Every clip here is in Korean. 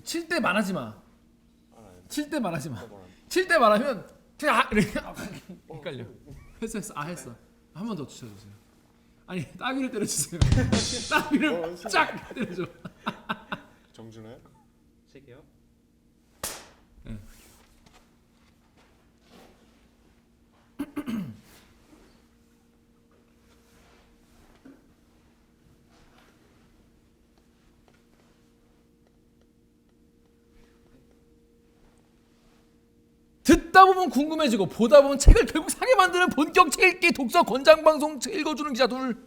칠 때 말하지 마. 알아요. 칠 때 말하지 마. 뭐라. 칠 때 말하면 그냥 이렇게 헷갈려. 했어. 했어. 한 번 더 쳐주세요. 아니 따귀를 때려주세요. 따귀를 쫙 때려줘. 정준해. 칠게요. 듣다 보면 궁금해지고 보다 보면 책을 결국 사게 만드는 본격 책 읽기 독서 권장 방송 책 읽어주는 기자 둘.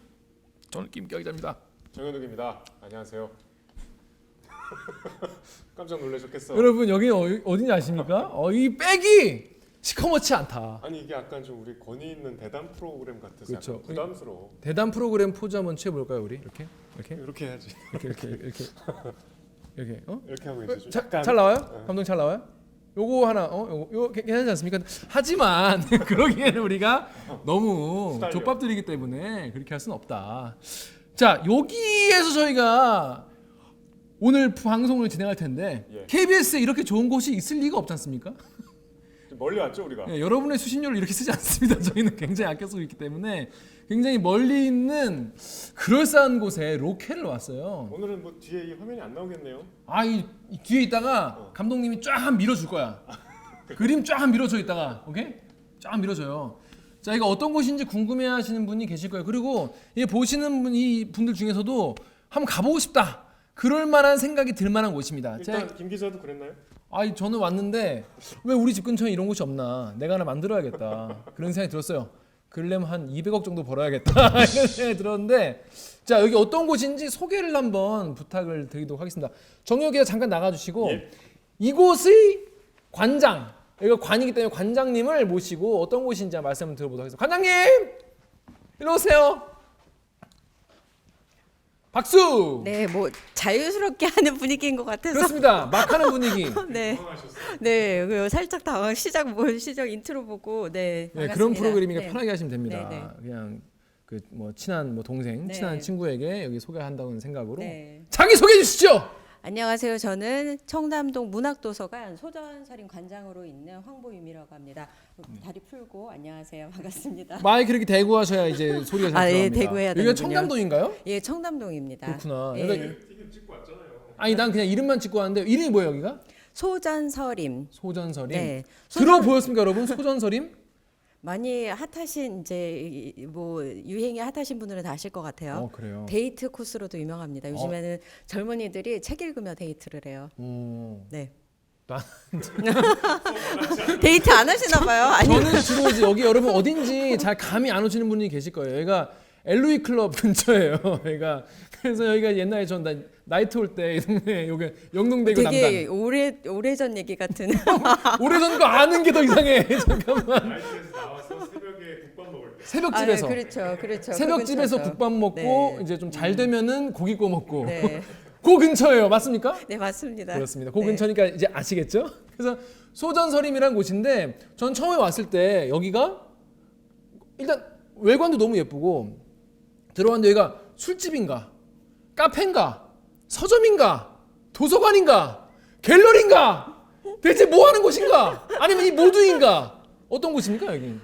저는 김기아 기자입니다. 정현욱입니다. 안녕하세요. 깜짝 놀라셨겠어. 여러분 여기 어딘지 아십니까? 이 백이 시커멓지 않다. 아니 이게 약간 좀 우리 권위 있는 대담 프로그램 같아서 그렇죠. 약간 부담스러워. 대담 프로그램 포즈 한번 취해볼까요 우리? 이렇게 이렇게 해야지. 이렇게 이렇게 하고 이제 좀 약간 잘 나와요? 감독 잘 나와요? 요거 하나 요거 괜찮지 않습니까? 하지만 그러기에는 우리가 너무 스타일이요. 족밥들이기 때문에 그렇게 할 수는 없다. 자 여기에서 저희가 오늘 방송을 진행할 텐데 예. KBS에 이렇게 좋은 곳이 있을 리가 없지 않습니까? 좀 멀리 왔죠 우리가. 예, 여러분의 수신료를 이렇게 쓰지 않습니다. 저희는 굉장히 아껴 쓰고 있기 때문에 굉장히 멀리 있는 그럴싸한 곳에 로케를 왔어요. 오늘은 뭐 뒤에 이 화면이 안 나오겠네요. 이 뒤에 있다가 감독님이 쫙 밀어줄 거야. 그림 쫙 밀어줘 있다가 오케이? 쫙 밀어줘요. 자 이거 어떤 곳인지 궁금해하시는 분이 계실 거예요. 그리고 이 보시는 이 분들 중에서도 한번 가보고 싶다. 그럴 만한 생각이 들 만한 곳입니다. 일단 김 기자도 그랬나요? 저는 왔는데 왜 우리 집 근처에 이런 곳이 없나? 내가 하나 만들어야겠다. 그런 생각이 들었어요. 그러려면 한 200억 정도 벌어야겠다. 이런 생각이 들었는데 자 여기 어떤 곳인지 소개를 한번 부탁을 드리도록 하겠습니다. 정혁 기자 잠깐 나가주시고 예. 이곳의 관장 여기가 관이기 때문에 관장님을 모시고 어떤 곳인지 말씀을 들어보도록 하겠습니다. 관장님 일로 오세요. 박수. 네, 뭐 자유스럽게 하는 분위기인 것 같아서. 그렇습니다. 막 하는 분위기. 네, 네, 살짝 당황 시작 인트로 보고 네. 네, 반갑습니다. 그런 프로그램이니까 네. 편하게 하시면 됩니다. 네, 네. 그냥 그 뭐 친한 뭐 동생, 네. 친한 친구에게 여기 소개한다는 생각으로 네. 자기 소개해 주시죠. 안녕하세요. 저는 청담동 문학도서관 소전서림 관장으로 있는 황보유미라고 합니다. 다리 풀고 안녕하세요. 반갑습니다. 마이크 이렇게 대고 하셔야 이제 소리가 잘 예, 들어갑니다. 대고 해야 여기가 되는군요. 청담동인가요? 예, 청담동입니다. 그렇구나. 예. 여기가 튀김 찍고 왔잖아요. 아니 난 그냥 이름만 찍고 왔는데 이름이 뭐예요 여기가? 소전서림. 소전서림. 네. 들어 보였습니까 여러분? 소전서림? 많이 핫하신 이제 뭐 유행이 핫하신 분들은 다 아실 것 같아요. 그래요. 데이트 코스로도 유명합니다. 요즘에는 젊은이들이 책 읽으며 데이트를 해요. 네. 나- 데이트 안 하시나 봐요. 아니. 저는 주로 이제 여기 여러분 어딘지 잘 감이 안 오시는 분이 계실 거예요. 여기가 LOE 클럽 근처예요. 여기가 그래서 여기가 옛날에 전 나이트 올 때 이 동네 여기 영동대교 되게 남단. 오래전 얘기 같은. 오래전 거 아는 게 더 이상해. 잠깐만. 나이트에서 나와서 새벽에 국밥 먹을 때. 새벽집에서. 그렇죠. 새벽집에서 그 근처죠. 국밥 먹고 네. 이제 좀 잘 되면은 고기 구워 먹고. 네. 그 근처예요. 맞습니까? 네, 맞습니다. 그렇습니다. 그 네. 근처니까 이제 아시겠죠? 그래서 소전서림이라는 곳인데 전 처음에 왔을 때 여기가 일단 외관도 너무 예쁘고 들어왔는데 여기가 술집인가 카페인가 서점인가 도서관인가 갤러리인가 대체 뭐 하는 곳인가 아니면 이 모두인가 어떤 곳입니까 여기?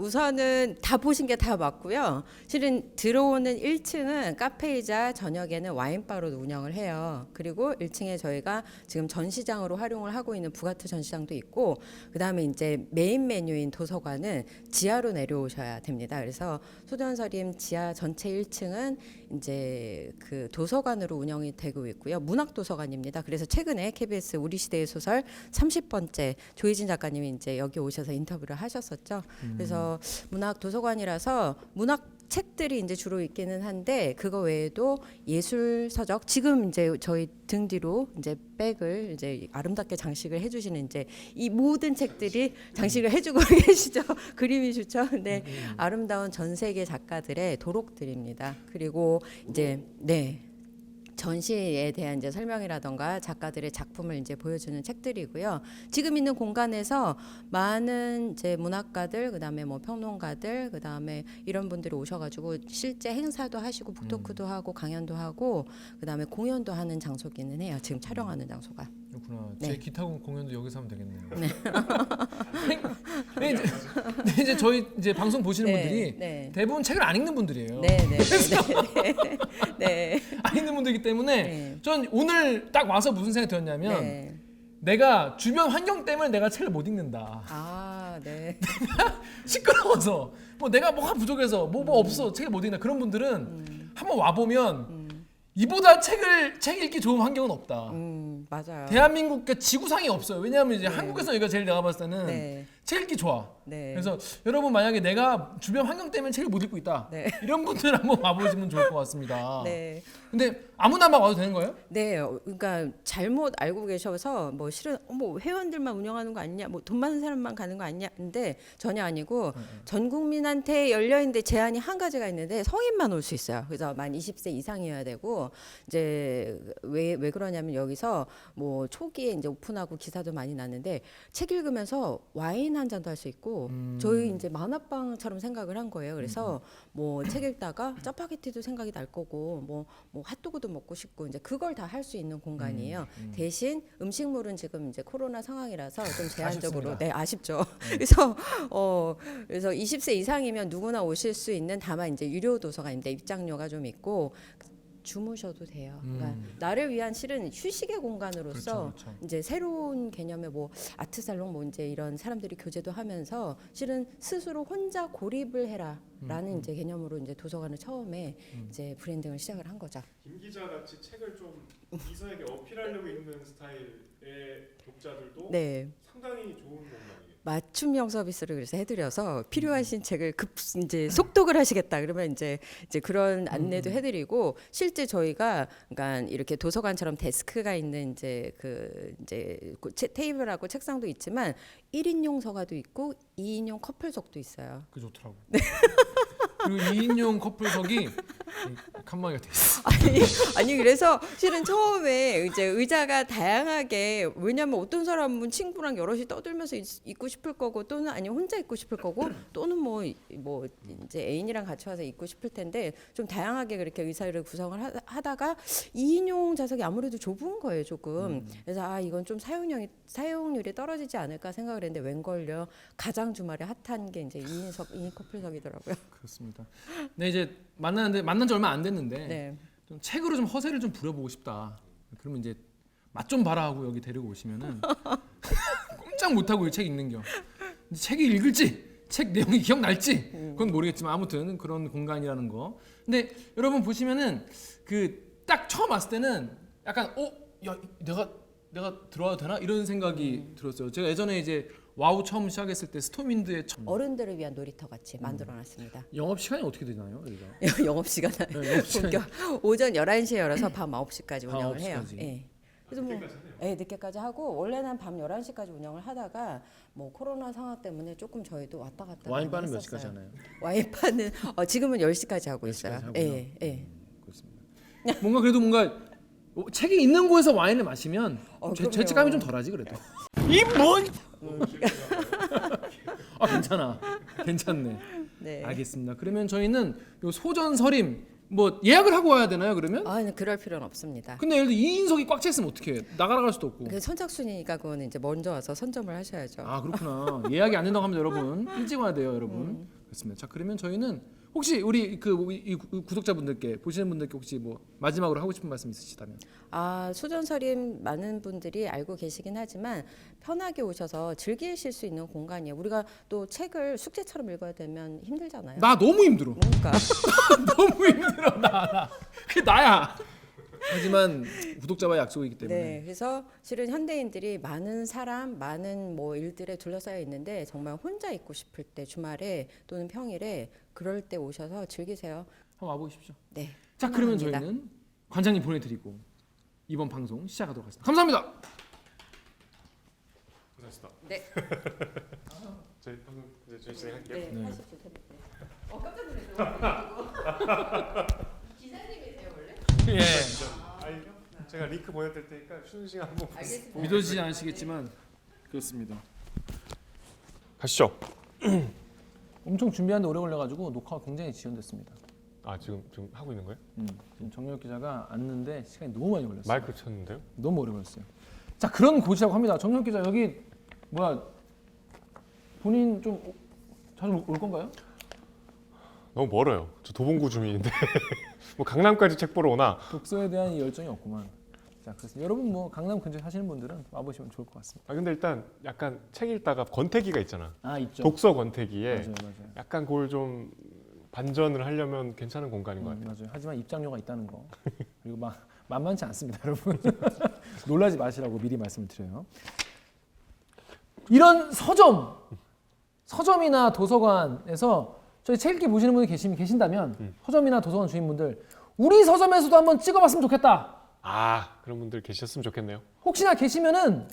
우선은 다 보신 게 다 맞고요. 실은 들어오는 1층은 카페이자 저녁에는 와인바로 운영을 해요. 그리고 1층에 저희가 지금 전시장으로 활용을 하고 있는 부가트 전시장도 있고, 그 다음에 이제 메인 메뉴인 도서관은 지하로 내려오셔야 됩니다. 그래서 소전서림 지하 전체 1층은 이제 그 도서관으로 운영이 되고 있고요. 문학도서관입니다. 그래서 최근에 KBS 우리 시대의 소설 30번째 조희진 작가님이 이제 여기 오셔서 인터뷰를 하셨었죠. 그래서 문학 도서관이라서 문학 책들이 이제 주로 있기는 한데 그거 외에도 예술 서적 지금 이제 저희 등 뒤로 이제 백을 이제 아름답게 장식을 해주시는 이제 이 모든 책들이 장식을 해주고 계시죠. 그림이 좋죠. 근데 아름다운 전 세계 작가들의 도록들입니다. 그리고 이제 네. 전시에 대한 이제 설명이라던가 작가들의 작품을 이제 보여주는 책들이고요. 지금 있는 공간에서 많은 이제 문학가들, 그다음에 뭐 평론가들, 그다음에 이런 분들이 오셔가지고 실제 행사도 하시고 북토크도 하고 강연도 하고 그다음에 공연도 하는 장소기는 해요. 지금 촬영하는 장소가. 그렇구나. 네. 제 기타 공연도 여기서 하면 되겠네요. 네. 이제 저희 이제 방송 보시는 분들이 네. 대부분 책을 안 읽는 분들이에요. 네, 네, 네, 네, 안 읽는 분들이기 때문에 네. 전 오늘 딱 와서 무슨 생각이 들었냐면 네. 내가 주변 환경 때문에 내가 책을 못 읽는다. 아, 네. 시끄러워서 뭐 내가 뭐가 부족해서 뭐 없어 책을 못 읽는다. 그런 분들은 한번 와 보면 이보다 책 읽기 좋은 환경은 없다. 맞아요. 대한민국 그 지구상에 없어요. 왜냐하면 이제 한국에서 여기가 제일 내가 봤을 때는 네. 책 읽기 좋아. 네. 그래서 여러분 만약에 내가 주변 환경 때문에 책을 못 읽고 있다. 네. 이런 분들 한번 와보시면 좋을 것 같습니다. 네. 근데 아무나 막 와도 되는 거예요? 네, 그러니까 잘못 알고 계셔서 뭐 실은 뭐 회원들만 운영하는 거 아니냐, 뭐 돈 많은 사람만 가는 거 아니냐, 근데 전혀 아니고 전 국민한테 열려 있는데 제한이 한 가지가 있는데 성인만 올 수 있어요. 그래서 만 20세 이상이어야 되고 이제 왜 그러냐면 여기서 뭐 초기에 이제 오픈하고 기사도 많이 났는데 책 읽으면서 와인 한 잔도 할 수 있고 저희 이제 만화방처럼 생각을 한 거예요. 그래서 뭐 책 읽다가 짜파게티도 생각이 날 거고 뭐 핫도그도 먹고 싶고 이제 그걸 다 할 수 있는 공간이에요. 대신 음식물은 지금 이제 코로나 상황이라서 좀 제한적으로 아쉽습니다. 네 아쉽죠. 그래서 20세 이상이면 누구나 오실 수 있는 다만 이제 유료 도서관인데 입장료가 좀 있고 주무셔도 돼요. 그러니까 나를 위한 실은 휴식의 공간으로서 그렇죠. 이제 새로운 개념의 뭐 아트 살롱 뭐 이제 이런 사람들이 교제도 하면서 실은 스스로 혼자 고립을 해라라는 이제 개념으로 이제 도서관을 처음에 이제 브랜딩을 시작을 한 거죠. 김 기자 같이 책을 좀 이서에게 어필하려고 읽는 스타일의 독자들도 네. 상당히 좋은 공간이에요. 맞춤형 서비스를 그래서 해드려서 필요하신 책을 이제 속독을 하시겠다 그러면 이제 그런 안내도 해드리고 실제 저희가 그러니까 이렇게 도서관처럼 데스크가 있는 이제 테이블하고 책상도 있지만 1인용 서가도 있고 2인용 커플석도 있어요. 그 좋더라고. 그리고 2인용 커플석이 칸막이가 돼 있어. 아니 그래서 실은 처음에 이제 의자가 다양하게 왜냐면 어떤 사람은 친구랑 여럿이 떠들면서 있고 싶을 거고 또는 아니면 혼자 있고 싶을 거고 또는 뭐 이제 애인이랑 같이 와서 있고 싶을 텐데 좀 다양하게 그렇게 의사를 구성을 하다가 2인용 좌석이 아무래도 좁은 거예요 조금. 그래서 이건 좀 사용률이 떨어지지 않을까 생각을 했는데 웬걸요 가장 주말에 핫한 게 이제 2인 커플석이더라고요. 그렇습니다. 네 이제 만난 지 얼마 안 됐는데 네. 좀 책으로 좀 허세를 좀 부려보고 싶다. 그러면 이제 맛 좀 봐라 하고 여기 데리고 오시면은 꼼짝 못 하고 이 책 읽는 겨. 책이 읽을지 책 내용이 기억날지 그건 모르겠지만 아무튼 그런 공간이라는 거. 근데 여러분 보시면은 그 딱 처음 왔을 때는 약간 야 내가 들어와도 되나 이런 생각이 들었어요. 제가 예전에 이제 와우 처음 시작했을 때 스톰윈드의 어른들을 위한 놀이터 같이 만들어놨습니다. 영업 시간이 어떻게 되나요? 여기가? 영업 시간 네, 영업 시간이. 오전 11시에 열어서 밤 9시까지 밤 운영을 해요. 9시까지. 예. 그래서 뭐 늦게까지 하고 원래는 밤 11시까지 운영을 하다가 뭐 코로나 상황 때문에 조금 저희도 왔다 갔다 와인바는 몇 했었어요. 시까지 하나요? 와인바는 지금은 10시까지 하고 10시까지 있어요. 하고요? 예. 그렇습니다. 뭔가 그래도 뭔가 책이 있는 곳에서 와인을 마시면 그럼요. 죄책감이 좀 덜하지 그래도. 괜찮네. 네. 알겠습니다. 그러면 저희는 요 소전 서림 뭐 예약을 하고 와야 되나요 그러면? 그럴 필요는 없습니다. 근데 예를 들어 2인석이 꽉 차 있으면 어떻게 해? 나가갈 수도 없고. 그 선착순이니까 그거는 이제 먼저 와서 선점을 하셔야죠. 그렇구나. 예약이 안 된다고 하면 여러분 일찍 와야 돼요 여러분. 그렇습니다. 자 그러면 저희는 혹시 우리 이 구독자분들께 보시는 분들께 혹시 뭐 마지막으로 하고 싶은 말씀 있으시다면? 소전서림 많은 분들이 알고 계시긴 하지만 편하게 오셔서 즐기실 수 있는 공간이에요. 우리가 또 책을 숙제처럼 읽어야 되면 힘들잖아요. 나 너무 힘들어. 그러니까 너무 힘들어 나. 그게 나야. 하지만 구독자와의 약속이기 때문에. 네, 그래서 실은 현대인들이 많은 뭐 일들에 둘러싸여 있는데 정말 혼자 있고 싶을 때 주말에 또는 평일에 그럴 때 오셔서 즐기세요. 한번 와보십시오. 네. 자 그러면 환영합니다. 저희는 관장님 보내드리고 이번 방송 시작하도록 하겠습니다. 감사합니다. 고생하셨다. 네. 저희 방금 이제 저희 진행할게요. 네. 네. 하십시오. 깜짝 놀랐어요. 기사님이세요 원래? 예. 아니 제가 링크 보내드릴 테니까 쉬는 시간 한번 알겠습니다. 믿어지지 않으시겠지만 그렇습니다. 가시죠. 엄청 준비하는데 오래 걸려가지고 녹화가 굉장히 지연됐습니다. 아 지금 하고 있는 거예요? 지금 정혁 기자가 앉는데 시간이 너무 많이 걸렸어요. 마이크 쳤는데요? 너무 오래 걸렸어요. 자 그런 곳이라고 합니다. 정혁 기자 여기 뭐야 본인 좀 자주 올 건가요? 너무 멀어요. 저 도봉구 주민인데 뭐 강남까지 책 보러 오나? 독서에 대한 이 열정이 없구만. 자 그래서 여러분 뭐 강남 근처에 사시는 분들은 와보시면 좋을 것 같습니다. 아 근데 일단 약간 책 읽다가 권태기가 있잖아. 아 있죠. 독서 권태기에 맞아요. 약간 그걸 좀 반전을 하려면 괜찮은 공간인 것 같아요. 맞아요. 하지만 입장료가 있다는 거 그리고 만만치 않습니다, 여러분. 놀라지 마시라고 미리 말씀을 드려요. 이런 서점이나 도서관에서 저희 책 읽기 보시는 분이 계신다면 서점이나 도서관 주인분들 우리 서점에서도 한번 찍어봤으면 좋겠다. 아 그런 분들 계셨으면 좋겠네요. 혹시나 계시면은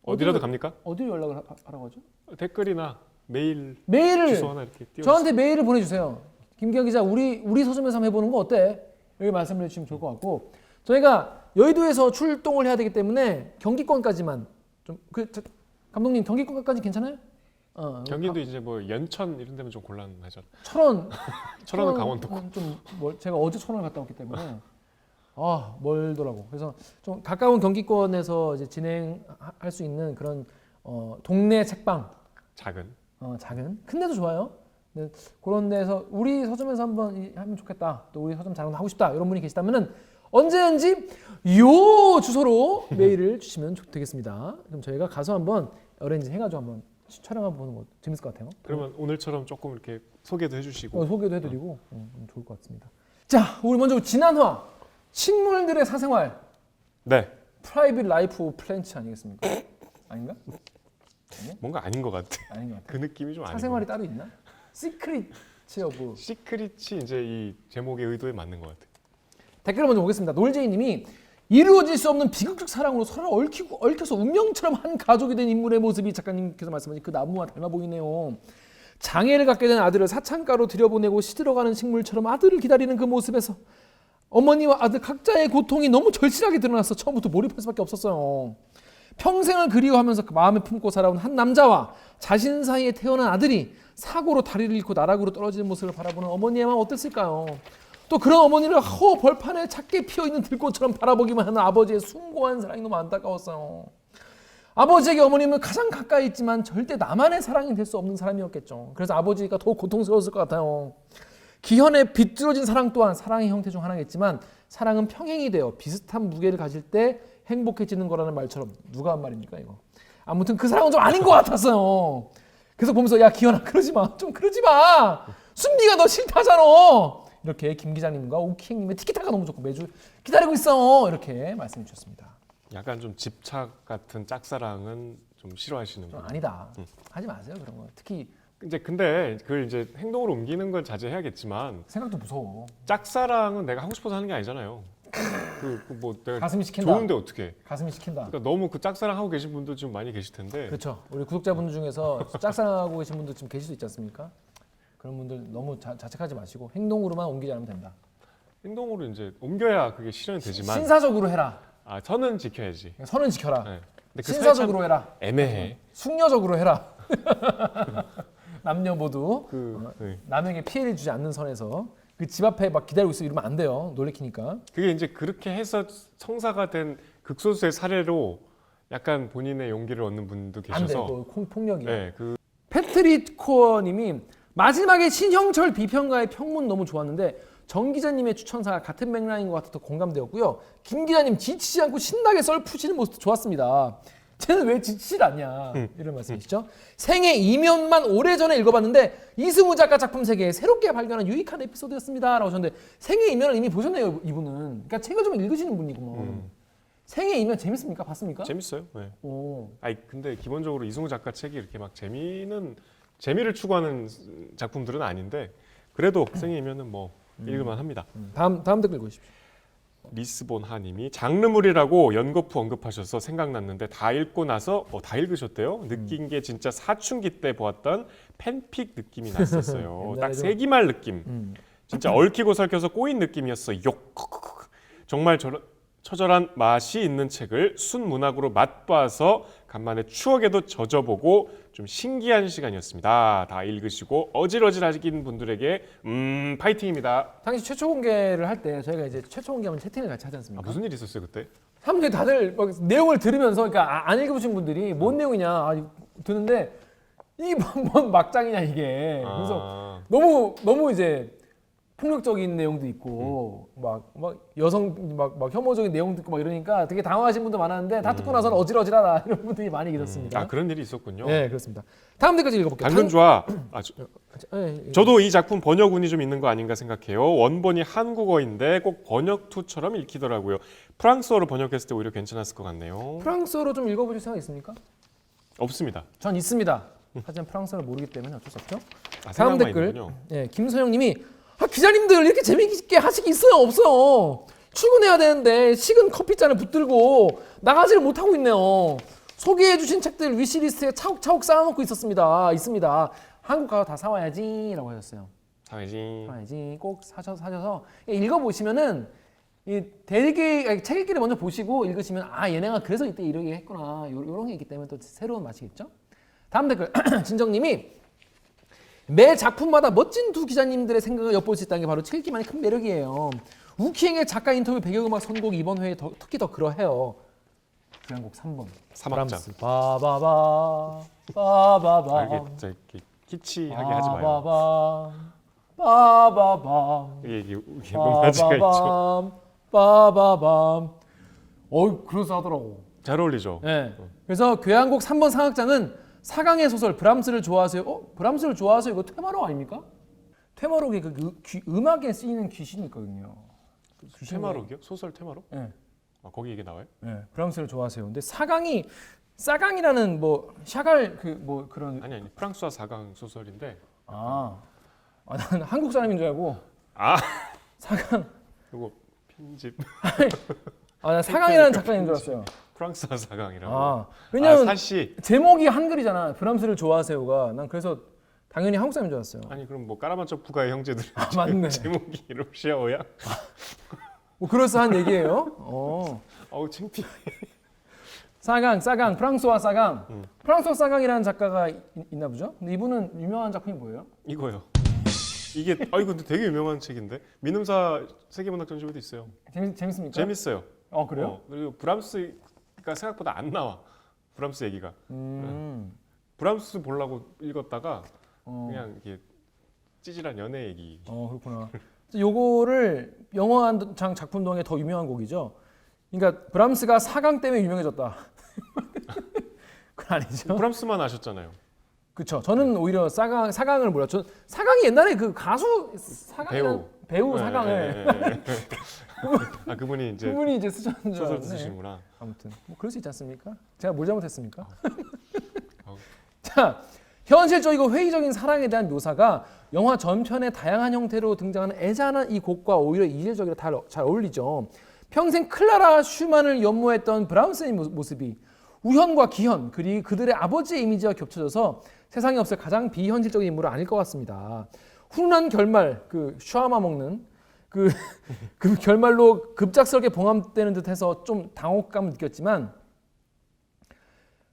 어디라도 갑니까? 어디로 연락을 하라고 하죠? 댓글이나 메일을 메일을 주소 하나 이렇게 띄워. 저한테 메일을 보내주세요. 김기현 기자 우리 서점에서 한번 해보는 거 어때? 여기 말씀을 해주시면 좋을 것 같고 저희가 여의도에서 출동을 해야 되기 때문에 경기권까지만 좀 감독님 경기권까지 괜찮아요? 경기도 이제 뭐 연천 이런 데면 좀 곤란하죠. 철원 철원은 강원도고. 제가 어제 철원을 갔다 왔기 때문에 멀더라고. 그래서 좀 가까운 경기권에서 이제 진행할 수 있는 그런 동네 책방 작은. 작은 큰 데도 좋아요. 근데 그런 데서 우리 서점에서 한번 하면 좋겠다. 또 우리 서점 자랑도 하고 싶다. 이런 분이 계시다면은 언제든지 요 주소로 메일을 주시면 되겠습니다. 그럼 저희가 가서 한번 어레인지 해가지고 한번 촬영해 보는 거 재밌을 것 같아요. 그러면 오늘처럼 조금 이렇게 소개도 해주시고. 소개도 해드리고 좋을 것 같습니다. 자, 우리 먼저 진한화 식물들의 사생활. 네. 프라이빗 라이프 오브 플랜츠 아니겠습니까? 아닌가? 뭔가 아닌 것 같아. 아닌 것 같아. 그 느낌이 좀 아닌 사생활이 것 같아. 따로 있나? 시크릿 오브. 시크릿이 이제 이 제목의 의도에 맞는 것 같아. 댓글을 먼저 보겠습니다. 놀제이님이 이루어질 수 없는 비극적 사랑으로 서로를 얽혀서 운명처럼 한 가족이 된 인물의 모습이 작가님께서 말씀하신 그 나무와 닮아 보이네요. 장애를 갖게 된 아들을 사창가로 들여보내고 시들어가는 식물처럼 아들을 기다리는 그 모습에서 어머니와 아들 각자의 고통이 너무 절실하게 드러나서 처음부터 몰입할 수밖에 없었어요. 평생을 그리워하면서 그 마음에 품고 살아온 한 남자와 자신 사이에 태어난 아들이 사고로 다리를 잃고 나락으로 떨어지는 모습을 바라보는 어머니의 마음 어땠을까요? 또 그런 어머니를 벌판에 작게 피어있는 들꽃처럼 바라보기만 하는 아버지의 숭고한 사랑이 너무 안타까웠어요. 아버지에게 어머님은 가장 가까이 있지만 절대 나만의 사랑이 될 수 없는 사람이었겠죠. 그래서 아버지가 더욱 고통스러웠을 것 같아요. 기현의 비뚤어진 사랑 또한 사랑의 형태 중 하나겠지만 사랑은 평행이 되어 비슷한 무게를 가질 때 행복해지는 거라는 말처럼 누가 한 말입니까 이거. 아무튼 그 사랑은 좀 아닌 것 같았어요. 그래서 보면서 야 기현아 그러지 마. 좀 그러지 마. 순비가 너 싫다잖아. 이렇게 김 기자님과 오키행님의 티키타카 너무 좋고 매주 기다리고 있어. 이렇게 말씀해 주셨습니다. 약간 좀 집착 같은 짝사랑은 좀 싫어하시는 분. 아니다. 하지 마세요 그런 거. 특히 근데 그걸 이제 행동으로 옮기는 건 자제해야겠지만 생각도 무서워. 짝사랑은 내가 하고 싶어서 하는 게 아니잖아요. 뭐 내가 가슴이 시킨다. 좋은데 어떻게? 가슴이 시킨다. 그러니까 너무 그 짝사랑 하고 계신 분들 좀 많이 계실 텐데. 그렇죠. 우리 구독자분들 중에서 짝사랑하고 계신 분들 좀 계실 수 있지 않습니까? 그런 분들 너무 자책하지 마시고 행동으로만 옮기지 않으면 된다. 행동으로 이제 옮겨야 그게 실현이 되지만. 신사적으로 해라. 선은 지켜야지. 선은 지켜라. 네. 근데 그 신사적으로 해라. 애매해. 숙녀적으로 해라. 남녀 모두 네. 남에게 피해를 주지 않는 선에서 그 집 앞에 막 기다리고 있어 이러면 안 돼요. 놀래키니까. 그게 이제 그렇게 해서 성사가 된 극소수의 사례로 약간 본인의 용기를 얻는 분도 안 돼. 계셔서. 폭력이야. 네, 패트릭 코어님이 마지막에 신형철 비평가의 평문 너무 좋았는데 정 기자님의 추천사가 같은 맥락인 것 같아서 공감되었고요. 김 기자님 지치지 않고 신나게 썰 푸시는 모습도 좋았습니다. 쟤는 왜 지치질 않냐 이런 말씀이시죠. 생애 이면만 오래전에 읽어봤는데 이승우 작가 작품 세계에 새롭게 발견한 유익한 에피소드였습니다 라고 하셨는데 생애 이면을 이미 보셨네요 이분은. 그러니까 책을 좀 읽으시는 분이구먼. 생애 이면 재밌습니까? 봤습니까? 재밌어요. 네. 오. 근데 기본적으로 이승우 작가 책이 이렇게 막 재미를 추구하는 작품들은 아닌데 그래도 생이면은 뭐 읽을만 합니다. 다음 댓글 읽으십시오. 리스본 하님이 장르물이라고 연거푸 언급하셔서 생각났는데 다 읽고 나서 다 읽으셨대요. 느낀 게 진짜 사춘기 때 보았던 팬픽 느낌이 났었어요. 딱 세기말 느낌. 진짜 얽히고 설켜서 꼬인 느낌이었어요. 정말 처절한 맛이 있는 책을 순문학으로 맛봐서 간만에 추억에도 젖어보고 좀 신기한 시간이었습니다. 다 읽으시고 어질어질하신 분들에게 파이팅입니다. 당시 최초 공개를 할 때 저희가 이제 최초 공개하면 채팅을 같이 하지 아, 않습니까? 무슨 일이 있었어요 그때? 사람들이 다들 막 내용을 들으면서 그러니까 안 읽어보신 분들이 뭔 내용이냐 듣는데 이게 뭔 막장이냐 이게. 그래서 너무 이제 폭력적인 내용도 있고 막 여성 막 혐오적인 내용도 있고 막 이러니까 되게 당황하신 분도 많았는데 다 듣고 나서는 어질어질하다 이런 분들이 많이 계셨습니다. 아 그런 일이 있었군요. 네 그렇습니다. 다음 댓글 읽어볼게요. 당근 좋아. 네, 저도 이 작품 번역운이 좀 있는 거 아닌가 생각해요. 원본이 한국어인데 꼭 번역투처럼 읽히더라고요. 프랑스어로 번역했을 때 오히려 괜찮았을 것 같네요. 프랑스어로 좀 읽어보실 생각 있습니까? 없습니다. 전 있습니다. 하지만 프랑스어를 모르기 때문에 어쩔 수 없죠. 아, 다음 생각만 댓글. 있는군요. 네, 김소영님이 기자님들 이렇게 재미있게 하시기 있어요 없어요. 출근해야 되는데 식은 커피잔을 붙들고 나가지를 못하고 있네요. 소개해주신 책들 위시리스트에 차곡차곡 쌓아놓고 있습니다. 한국 가서 다 사와야지라고 하셨어요. 사와야지 꼭 사셔서 읽어보시면은 이 되게 책 읽기를 먼저 보시고 읽으시면 얘네가 그래서 이때 이러게 했구나 이런 게 있기 때문에 또 새로운 맛이겠죠. 다음 댓글 진정님이 매 작품마다 멋진 두 기자님들의 생각을 엿볼 수 있다는 게 바로 책 읽기만의 큰 매력이에요. 우키행의 작가 인터뷰 배경음악 선곡이 이번 회에 특히 더 그러해요. 교향곡 3번 사막장. 바바바 바바바 이렇게 키치하게 하지 마요. 바바밤 이게 문화지가 있죠. 빠바밤. 그럴싸하더라고. 잘 어울리죠. 네. 그래서 교향곡 3번 사각장은 사강의 소설 브람스를 좋아하세요? 브람스를 좋아하세요? 이거 퇴마록 아닙니까? 퇴마록이 음악에 쓰이는 귀신이 있거든요. 테마록이요? 소설 테마록? 네. 거기 이게 나와요? 네. 브람스를 좋아하세요. 근데 사강이라는 샤갈 그런 아니 프랑스와 사강 소설인데. 난 한국 사람인 줄 알고. 사강. 이거 편집. 난 사강이라는 작가인 줄 알았어요. 프랑스와 사강이라고. 왜냐면 사시. 제목이 한글이잖아. 브람스를 좋아하세요가. 난 그래서 당연히 한국 사람인 줄 알았어요. 아니 그럼 까라만초프가의 형제들. 맞네. 제목이 러시아어야? 그럴싸한 얘기예요. 어우 창피해. 사강, 프랑스와 사강. 프랑스와 사강이라는 작가가 있나 보죠? 근데 이분은 유명한 작품이 뭐예요? 이거요. 이게 근데 되게 유명한 책인데 민음사 세계문학전시회도 있어요. 재밌습니까? 재밌어요. 그래요? 그리고 브람스가 생각보다 안 나와. 브람스 얘기가. 브람스 보려고 읽었다가 그냥 이게 찌질한 연애 얘기. 그렇구나. 요거를 영화한 작품 중에 더 유명한 곡이죠. 그러니까 브람스가 사강 때문에 유명해졌다. 그건 아니죠. 브람스만 아셨잖아요. 그렇죠. 저는 오히려 사강을 몰랐죠. 사강이 옛날에 그 가수 배우 사강을 그분이 이제 쓰셨는 줄 소설 알았네. 쓰시는구나. 아무튼 그럴 수 있지 않습니까? 제가 뭘 잘못했습니까? 자, 현실적이고 회의적인 사랑에 대한 묘사가 영화 전편의 다양한 형태로 등장하는 애잔한 이 곡과 오히려 이질적이라 잘 어울리죠. 평생 클라라 슈만을 연모했던 브람스의 모습이 우현과 기현 그리고 그들의 아버지의 이미지와 겹쳐져서 세상에 없을 가장 비현실적인 인물은 아닐 것 같습니다. 훈훈한 결말, 슈아마 먹는 그 결말로 급작스럽게 봉합되는 듯해서 좀 당혹감을 느꼈지만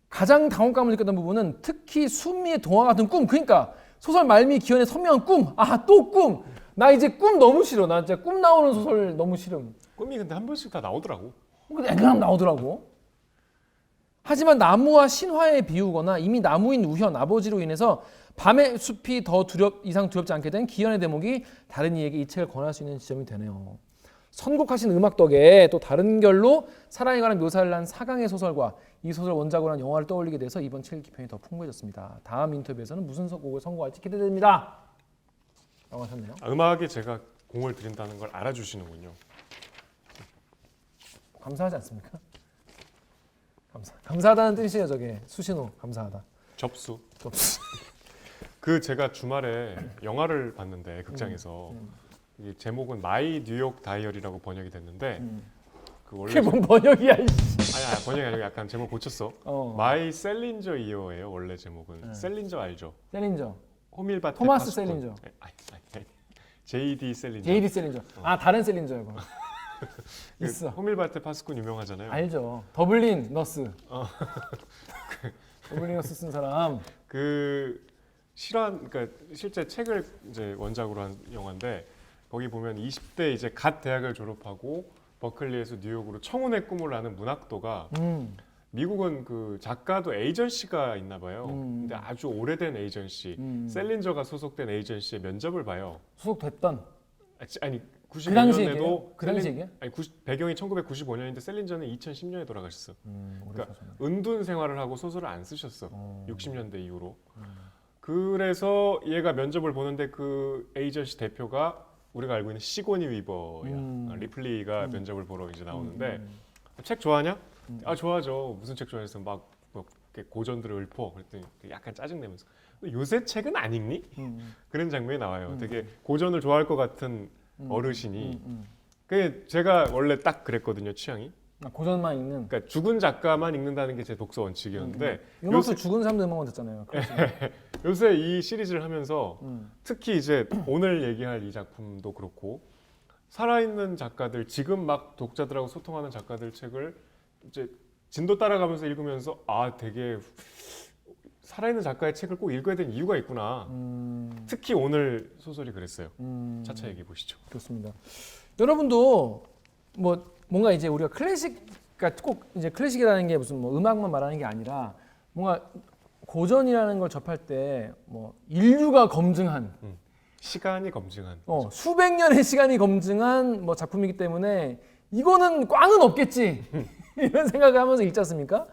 가장 당혹감을 느꼈던 부분은 특히 순미의 동화 같은 꿈. 그러니까 소설 말미 기현의 선명한 꿈. 또 꿈. 나 이제 꿈 너무 싫어. 나 진짜 꿈 나오는 소설 너무 싫음. 꿈이 근데 한 번씩 다 나오더라고. 근데 애들하면 나오더라고. 하지만 나무와 신화에 비우거나 이미 나무인 우현 아버지로 인해서 밤의 숲이 더 이상 두렵지 않게 된 기현의 대목이 다른 이에게 이 책을 권할 수 있는 지점이 되네요. 선곡하신 음악 덕에 또 다른 결로 사랑에 관한 묘사를 한 사강의 소설과 이 소설 원작으로 한 영화를 떠올리게 돼서 이번 책 기편이 더 풍부해졌습니다. 다음 인터뷰에서는 무슨 곡을 선곡할지 기대됩니다. 라고 하셨네요. 음악에 제가 공을 들인다는 걸 알아주시는군요. 감사하지 않습니까? 감사하다는 뜻이에요. 저게 수신호 감사하다. 접수. 접수. 제가 주말에 영화를 봤는데 극장에서 이 제목은 마이 뉴욕 다이어리라고 번역이 됐는데 원래 그게 뭔 번역이야? 아니 번역이 아니고 약간 제목 고쳤어. 마이 셀린저 이어예요. 원래 제목은 셀린저 알죠? 셀린저. 호밀바테 토마스 파스콘. 셀린저. JD 셀린저. JD 셀린저. 다른 셀린저요. 있어. 호밀바테 파스콘 유명하잖아요. 알죠. 더블린 너스. 더블린 너스 쓴 사람. 그 그러니까 실제 책을 이제 원작으로 한 영화인데 거기 보면 20대 이제 갓 대학을 졸업하고 버클리에서 뉴욕으로 청운의 꿈을 나는 문학도가 미국은 그 작가도 에이전시가 있나 봐요. 근데 아주 오래된 에이전시, 셀린저가 소속된 에이전시에 면접을 봐요. 소속됐던. 아니 그 당시 92년에도 얘기예요? 그 당시 얘기야? 아니 배경이 1995년인데 셀린저는 2010년에 돌아가셨어. 오래 그러니까 사셨네. 은둔 생활을 하고 소설을 안 쓰셨어. 60년대 이후로. 그래서 얘가 면접을 보는데 그 에이전시 대표가 우리가 알고 있는 시고니 위버야. 리플리가 면접을 보러 이제 나오는데 책 좋아하냐? 아 좋아하죠. 무슨 책 좋아해서 막 이렇게 고전들을 읊어. 그랬더니 약간 짜증내면서 요새 책은 안 읽니? 그런 장면이 나와요. 되게 고전을 좋아할 것 같은 어르신이. 그게 제가 원래 딱 그랬거든요. 취향이. 고전만 읽는. 그러니까 죽은 작가만 읽는다는 게 제 독서 원칙이었는데 음악도 죽은 사람들 음악만 듣잖아요. 요새 이 시리즈를 하면서 특히 이제 오늘 얘기할 이 작품도 그렇고 살아있는 작가들 지금 막 독자들하고 소통하는 작가들 책을 이제 진도 따라가면서 읽으면서 아 되게 살아있는 작가의 책을 꼭 읽어야 되는 이유가 있구나. 특히 오늘 소설이 그랬어요. 차차 얘기해 보시죠. 그렇습니다. 여러분도 뭐 뭔가 이제 우리가 클래식, 그러니까 꼭 이제 클래식이라는 게 무슨 뭐 음악만 말하는 게 아니라 뭔가 고전이라는 걸 접할 때 뭐 인류가 검증한 시간이 검증한 수백 년의 시간이 검증한 뭐 작품이기 때문에 이거는 꽝은 없겠지 이런 생각을 하면서 읽지 않습니까?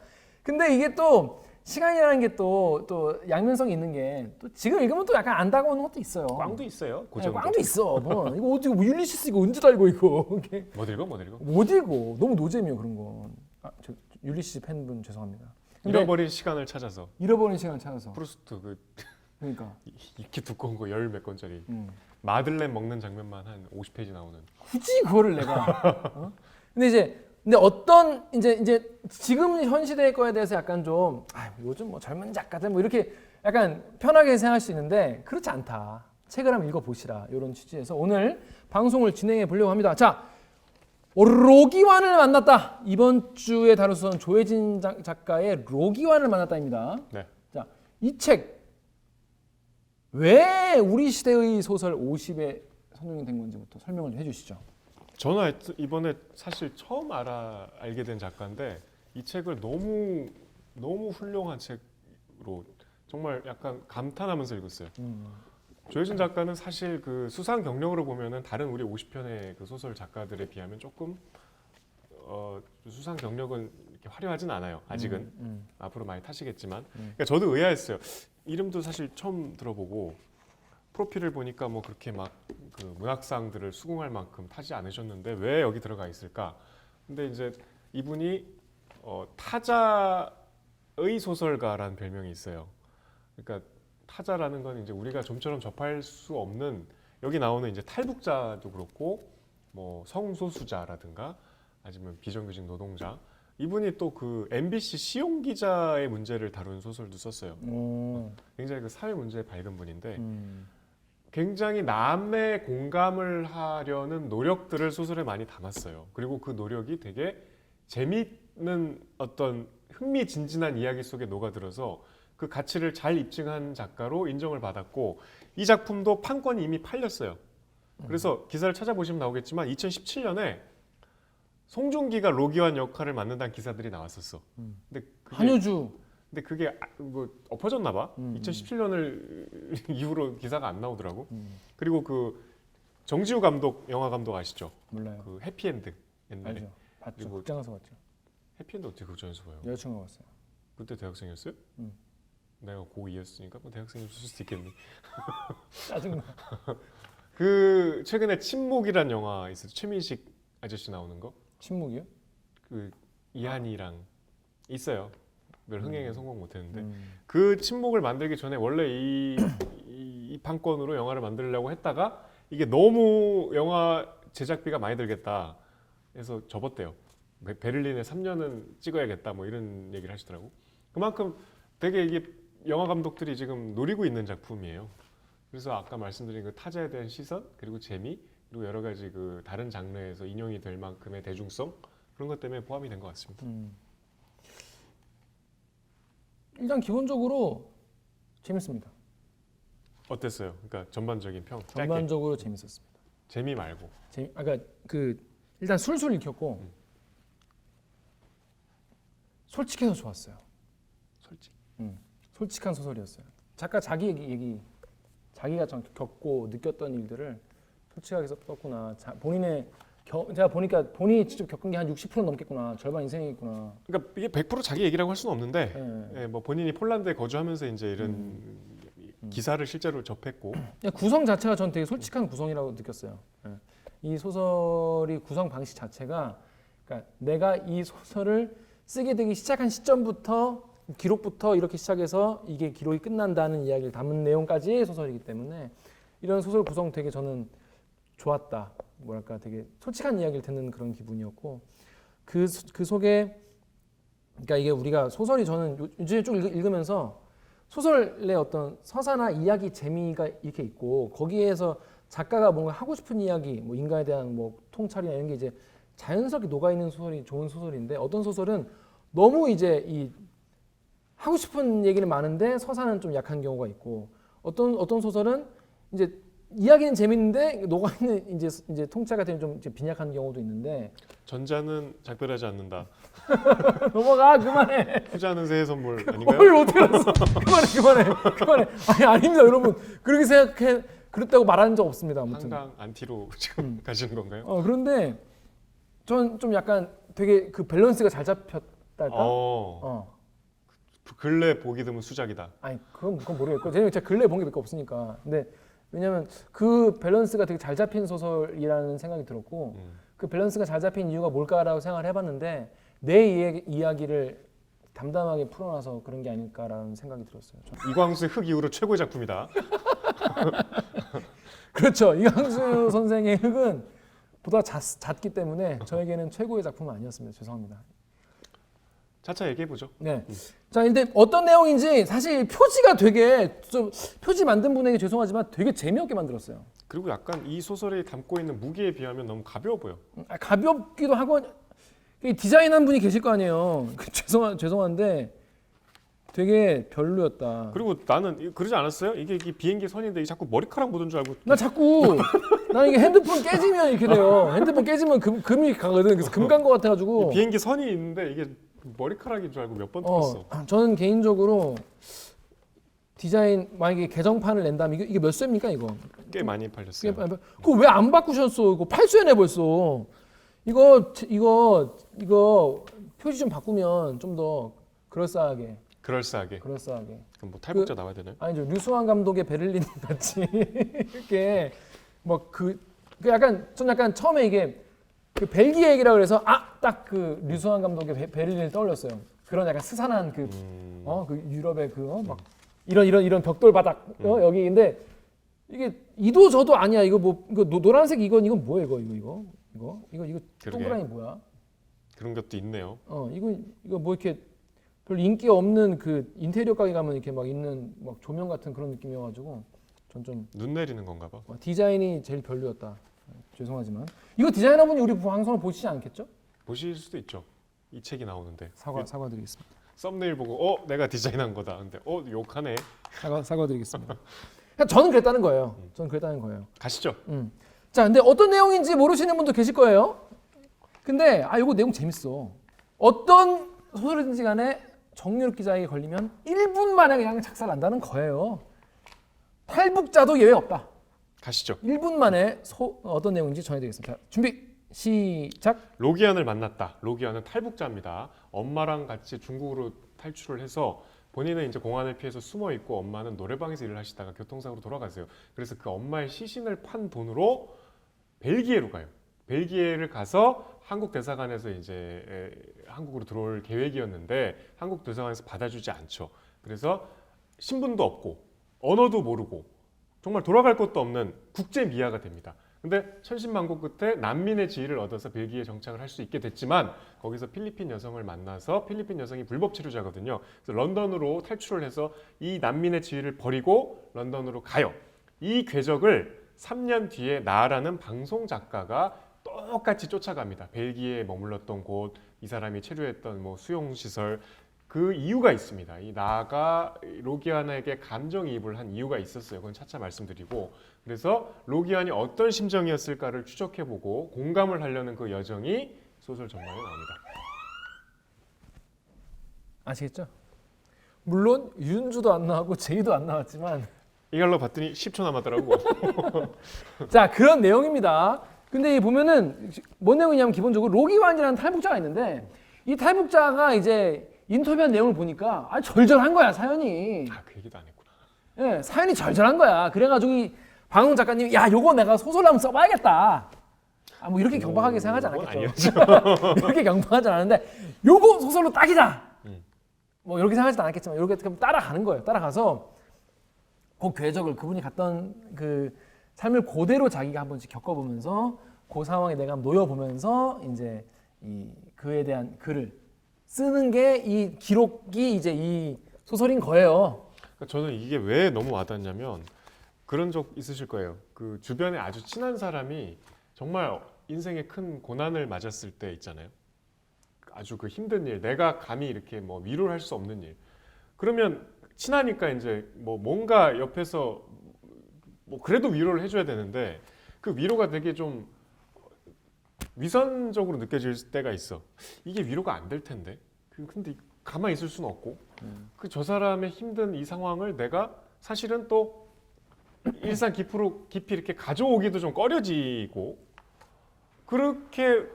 근데 이게 또 시간이라는 게 또 양면성이 있는 게 또 지금 읽으면 또 약간 안 다가오는 것도 있어요. 꽝도 있어요. 네, 고전도. 꽝도 있어. 뭐 이거 어떻게 뭐 율리시스 이거 언제 달고 이거 못 읽어 못 읽어. 못 읽어. 너무 노잼이야 그런 건. 저 율리시스 팬분 죄송합니다. 근데 잃어버린 시간을 찾아서 잃어버린 시간을 찾아서. 프루스트 그러니까 이렇게 두꺼운 거 열 몇 권짜리 마들렌 먹는 장면만 한 50페이지 나오는. 굳이 그거를 내가. 근데 어떤 이제 지금 현 시대의 거에 대해서 약간 좀 요즘 뭐 젊은 작가들 뭐 이렇게 약간 편하게 생각할 수 있는데 그렇지 않다. 책을 한번 읽어보시라 이런 취지에서 오늘 방송을 진행해 보려고 합니다. 자, 로기환을 만났다. 이번 주에 다룰 소설은 조혜진 작가의 로기환을 만났다입니다. 네. 자, 이 책 왜 우리 시대의 소설 50에 선정이 된 건지부터 설명을 해주시죠. 저는 이번에 사실 처음 알게 된 작가인데 이 책을 너무 훌륭한 책으로 정말 약간 감탄하면서 읽었어요. 조혜진 작가는 사실 그 수상 경력으로 보면은 다른 우리 50편의 그 소설 작가들에 비하면 조금 수상 경력은 이렇게 화려하진 않아요. 아직은 앞으로 많이 타시겠지만. 그러니까 저도 의아했어요. 이름도 사실 처음 들어보고 프로필을 보니까 뭐 그렇게 막 그 문학상들을 수긍할 만큼 타지 않으셨는데 왜 여기 들어가 있을까? 근데 이제 이분이 타자의 소설가라는 별명이 있어요. 그러니까 타자라는 건 이제 우리가 좀처럼 접할 수 없는 여기 나오는 이제 탈북자도 그렇고 뭐 성소수자라든가 아니면 비정규직 노동자 이분이 또 그 MBC 시용 기자의 문제를 다룬 소설도 썼어요. 굉장히 그 사회 문제에 밝은 분인데 굉장히 남의 공감을 하려는 노력들을 소설에 많이 담았어요. 그리고 그 노력이 되게 재미있는 어떤 흥미진진한 이야기 속에 녹아들어서 그 가치를 잘 입증한 작가로 인정을 받았고 이 작품도 판권이 이미 팔렸어요. 그래서 기사를 찾아보시면 나오겠지만 2017년에 송중기가 로기환 역할을 맡는다는 기사들이 나왔었어. 근데 한효주. 근데 그게 뭐 엎어졌나 봐. 2017년을 이후로 기사가 안 나오더라고. 그리고 그 정지우 감독 영화 감독 아시죠? 몰라요. 그 해피엔드 옛날에. 알죠. 봤죠. 그리고 극장 가서 봤죠. 해피엔드 어떻게 극장에서 봐요? 여자친구가 봤어요. 그때 대학생이었어요? 내가 고2였으니까 뭐 대학생일 수도 있겠니? 짜증나. 그 최근에 침묵이란 영화 있었죠. 최민식 아저씨 나오는 거. 침묵이요? 그 이한이랑 있어요. 별 흥행에 성공 못했는데 그 침묵을 만들기 전에 원래 이 판권으로 영화를 만들려고 했다가 이게 너무 영화 제작비가 많이 들겠다 해서 접었대요. 베를린에 3년은 찍어야겠다 뭐 이런 얘기를 하시더라고. 그만큼 되게 이게 영화 감독들이 지금 노리고 있는 작품이에요. 그래서 아까 말씀드린 그 타자에 대한 시선 그리고 재미 그리고 여러 가지 그 다른 장르에서 인용이 될 만큼의 대중성 그런 것 때문에 포함이 된 것 같습니다. 일단 기본적으로 재밌습니다. 어땠어요? 그러니까 전반적인 평. 짧게. 전반적으로 재밌었습니다. 재미 말고. 아까 그 일단 술술 읽혔고 솔직해서 좋았어요. 솔직. 솔직한 소설이었어요. 작가 자기 얘기 자기가 좀 겪고 느꼈던 일들을 솔직하게 썼구나. 본인의 제가 보니까 본인이 직접 겪은 게 한 60% 넘겠구나. 절반 인생이겠구나. 그러니까 이게 100% 자기 얘기라고 할 수는 없는데, 네. 예, 뭐 본인이 폴란드에 거주하면서 이제 이런 기사를 실제로 접했고, 그냥 구성 자체가 전 되게 솔직한 구성이라고 느꼈어요. 예. 이 소설이 구성 방식 자체가, 그러니까 내가 이 소설을 쓰게 되기 시작한 시점부터 기록부터 이렇게 시작해서 이게 기록이 끝난다는 이야기를 담은 내용까지의 소설이기 때문에 이런 소설 구성 되게 저는 좋았다. 뭐랄까 되게 솔직한 이야기를 듣는 그런 기분이었고 그 속에 그러니까 이게 우리가 소설이 저는 요즘에 쭉 읽으면서 소설의 어떤 서사나 이야기 재미가 이렇게 있고 거기에서 작가가 뭔가 하고 싶은 이야기 뭐 인간에 대한 뭐 통찰이나 이런 게 이제 자연스럽게 녹아 있는 소설이 좋은 소설인데 어떤 소설은 너무 이제 이 하고 싶은 얘기는 많은데 서사는 좀 약한 경우가 있고 어떤 소설은 이제 이야기는 재밌는데 녹아 있는 이제 통찰 같은 좀 이제 빈약한 경우도 있는데 전자는 작별하지 않는다. 넘어가 그만해. 후자는 새해 선물 아닌가요? 뭘 어떻게 알았어? 그만해. 아니 아닙니다 여러분 그렇게 생각해 그랬다고 말하는 적 없습니다. 아무튼 한강 안티로 지금 가시는 건가요? 그런데 전 좀 약간 되게 그 밸런스가 잘 잡혔달까? 근래 보기 드문 수작이다. 아니 그건 모르겠고 제가 근래 본 게 몇 개 없으니까. 근데 왜냐면 그 밸런스가 되게 잘 잡힌 소설이라는 생각이 들었고 그 밸런스가 잘 잡힌 이유가 뭘까라고 생각을 해봤는데 내 이야기를 담담하게 풀어놔서 그런 게 아닐까라는 생각이 들었어요. 이광수의 흑 이후로 최고의 작품이다. 그렇죠. 이광수 선생의 흑은 보다 잦기 때문에 저에게는 최고의 작품은 아니었습니다. 죄송합니다. 차차 얘기해 보죠. 네. 자, 근데 어떤 내용인지 사실 표지가 되게 좀 표지 만든 분에게 죄송하지만 되게 재미없게 만들었어요. 그리고 약간 이 소설이 담고 있는 무게에 비하면 너무 가벼워 보여. 가볍기도 하고 디자인한 분이 계실 거 아니에요. 죄송한데 되게 별로였다. 그리고 나는 그러지 않았어요? 이게 비행기 선인데 자꾸 머리카락 묻은 줄 알고. 나 이게 핸드폰 깨지면 이렇게 돼요. 핸드폰 깨지면 금이 가거든. 그래서 금 간 거 같아가지고. 비행기 선이 있는데 이게 머리카락인 줄 알고 몇 번 들었어. 저는 개인적으로 디자인 만약에 개정판을 낸다면 이게 몇 쇄입니까 이거? 꽤 많이 팔렸어요. 그거 왜 안 바꾸셨어? 이거 8쇄네 벌써. 이거 표지 좀 바꾸면 좀 더 그럴싸하게. 그럼 뭐 탈북자 나와야 되나요? 아니죠. 류수환 감독의 베를린 같이 이렇게 전 약간 처음에 이게 그 벨기에 얘기라 그래서 딱 그 류수환 감독의 베를린을 떠올렸어요. 그런 약간 스산한 그 유럽의 막 이런 벽돌 바닥 여기인데 이게 이도 저도 아니야. 이거 노란색 이건 뭐예요 이거 동그라미 뭐야? 그런 것도 있네요. 이거 뭐 이렇게 별 인기 없는 그 인테리어 가게 가면 이렇게 막 있는 막 조명 같은 그런 느낌이어가지고 전 좀 눈 내리는 건가 봐. 디자인이 제일 별로였다. 죄송하지만 이거 디자이너분이 우리 방송을 보시지 않겠죠? 보실 수도 있죠. 이 책이 나오는데 사과드리겠습니다. 썸네일 보고 내가 디자인한 거다. 근데 욕하네. 사과드리겠습니다. 저는 그랬다는 거예요. 가시죠. 자, 근데 어떤 내용인지 모르시는 분도 계실 거예요. 근데 이거 내용 재밌어. 어떤 소설이든지 간에 정유럽 기자에게 걸리면 1분 만에 그냥 작살난다는 거예요. 탈북자도 예외 없다. 가시죠. 1분 만에 어떤 내용인지 전해드리겠습니다. 자, 준비 시작. 로기안을 만났다. 로기안은 탈북자입니다. 엄마랑 같이 중국으로 탈출을 해서 본인은 이제 공안을 피해서 숨어 있고 엄마는 노래방에서 일을 하시다가 교통사고로 돌아가세요. 그래서 그 엄마의 시신을 판 돈으로 벨기에로 가요. 벨기에를 가서 한국 대사관에서 이제 한국으로 들어올 계획이었는데 한국 대사관에서 받아주지 않죠. 그래서 신분도 없고 언어도 모르고 정말 돌아갈 곳도 없는 국제 미아가 됩니다. 근데 천신만고 끝에 난민의 지위를 얻어서 벨기에 정착을 할 수 있게 됐지만 거기서 필리핀 여성을 만나서 필리핀 여성이 불법 체류자거든요. 그래서 런던으로 탈출을 해서 이 난민의 지위를 버리고 런던으로 가요. 이 궤적을 3년 뒤에 나라는 방송 작가가 똑같이 쫓아갑니다. 벨기에에 머물렀던 곳, 이 사람이 체류했던 뭐 수용시설, 그 이유가 있습니다. 이 나가 로기안에게 감정이입을 한 이유가 있었어요. 그건 차차 말씀드리고, 그래서 로기안이 어떤 심정이었을까를 추적해보고 공감을 하려는 그 여정이 소설 전말에 나옵니다. 아시겠죠? 물론 윤주도 안 나왔고 제이도 안 나왔지만 이걸로 봤더니 10초 남았더라고. 자, 그런 내용입니다. 근데 이 보면은 뭔 내용이냐면 기본적으로 로기완이라는 탈북자가 있는데 이 탈북자가 이제 인터뷰한 내용을 보니까 절절한 거야, 사연이. 그 얘기도 안 했구나. 예, 사연이 절절한 거야. 그래가지고 이 방송 작가님이 야, 요거 내가 소설로 한번 써봐야겠다. 뭐 이렇게 경박하게 생각하지 않았겠죠. 이렇게 경박하지 않았는데 요거 소설로 딱이다. 뭐 이렇게 생각하지도 않았겠지만 이렇게 따라가는 거예요. 따라가서 그 궤적을 그분이 갔던 그 삶을 그대로 자기가 한 번씩 겪어보면서 그 상황에 내가 놓여보면서 이제 이 그에 대한 글을 쓰는 게 이 기록이 이제 이 소설인 거예요. 그러니까 저는 이게 왜 너무 와닿냐면 그런 적 있으실 거예요. 그 주변에 아주 친한 사람이 정말 인생의 큰 고난을 맞았을 때 있잖아요. 아주 그 힘든 일, 내가 감히 이렇게 뭐 위로를 할 수 없는 일. 그러면 친하니까 이제 뭐 뭔가 옆에서 뭐 그래도 위로를 해줘야 되는데 그 위로가 되게 좀 위선적으로 느껴질 때가 있어. 이게 위로가 안 될 텐데. 근데 가만히 있을 수는 없고. 그 저 사람의 힘든 이 상황을 내가 사실은 또 일상 깊이 이렇게 가져오기도 좀 꺼려지고 그렇게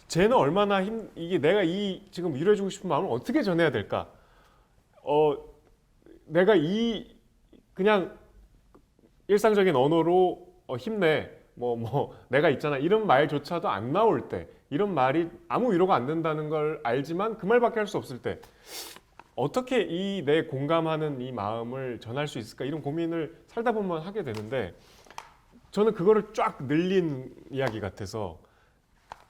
쟤는 얼마나 이게 내가 이 지금 위로해주고 싶은 마음을 어떻게 전해야 될까? 내가 이 그냥 일상적인 언어로 힘내 뭐 내가 있잖아 이런 말조차도 안 나올 때 이런 말이 아무 위로가 안 된다는 걸 알지만 그 말밖에 할 수 없을 때 어떻게 이 내 공감하는 이 마음을 전할 수 있을까 이런 고민을 살다 보면 하게 되는데 저는 그거를 쫙 늘린 이야기 같아서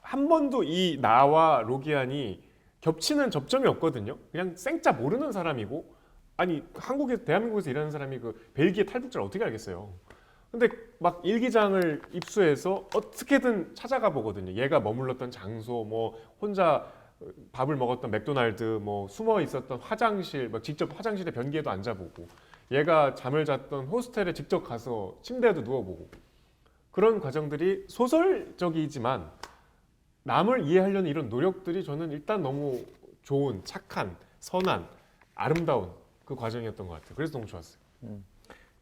한 번도 이 나와 로기안이 겹치는 접점이 없거든요. 그냥 생짜 모르는 사람이고 아니 대한민국에서 일하는 사람이 그 벨기에 탈북자를 어떻게 알겠어요. 근데 막 일기장을 입수해서 어떻게든 찾아가 보거든요. 얘가 머물렀던 장소, 뭐 혼자 밥을 먹었던 맥도날드, 뭐 숨어 있었던 화장실, 막 직접 화장실에 변기에도 앉아보고, 얘가 잠을 잤던 호스텔에 직접 가서 침대에도 누워보고 그런 과정들이 소설적이지만 남을 이해하려는 이런 노력들이 저는 일단 너무 좋은, 착한, 선한, 아름다운 그 과정이었던 것 같아요. 그래서 너무 좋았어요.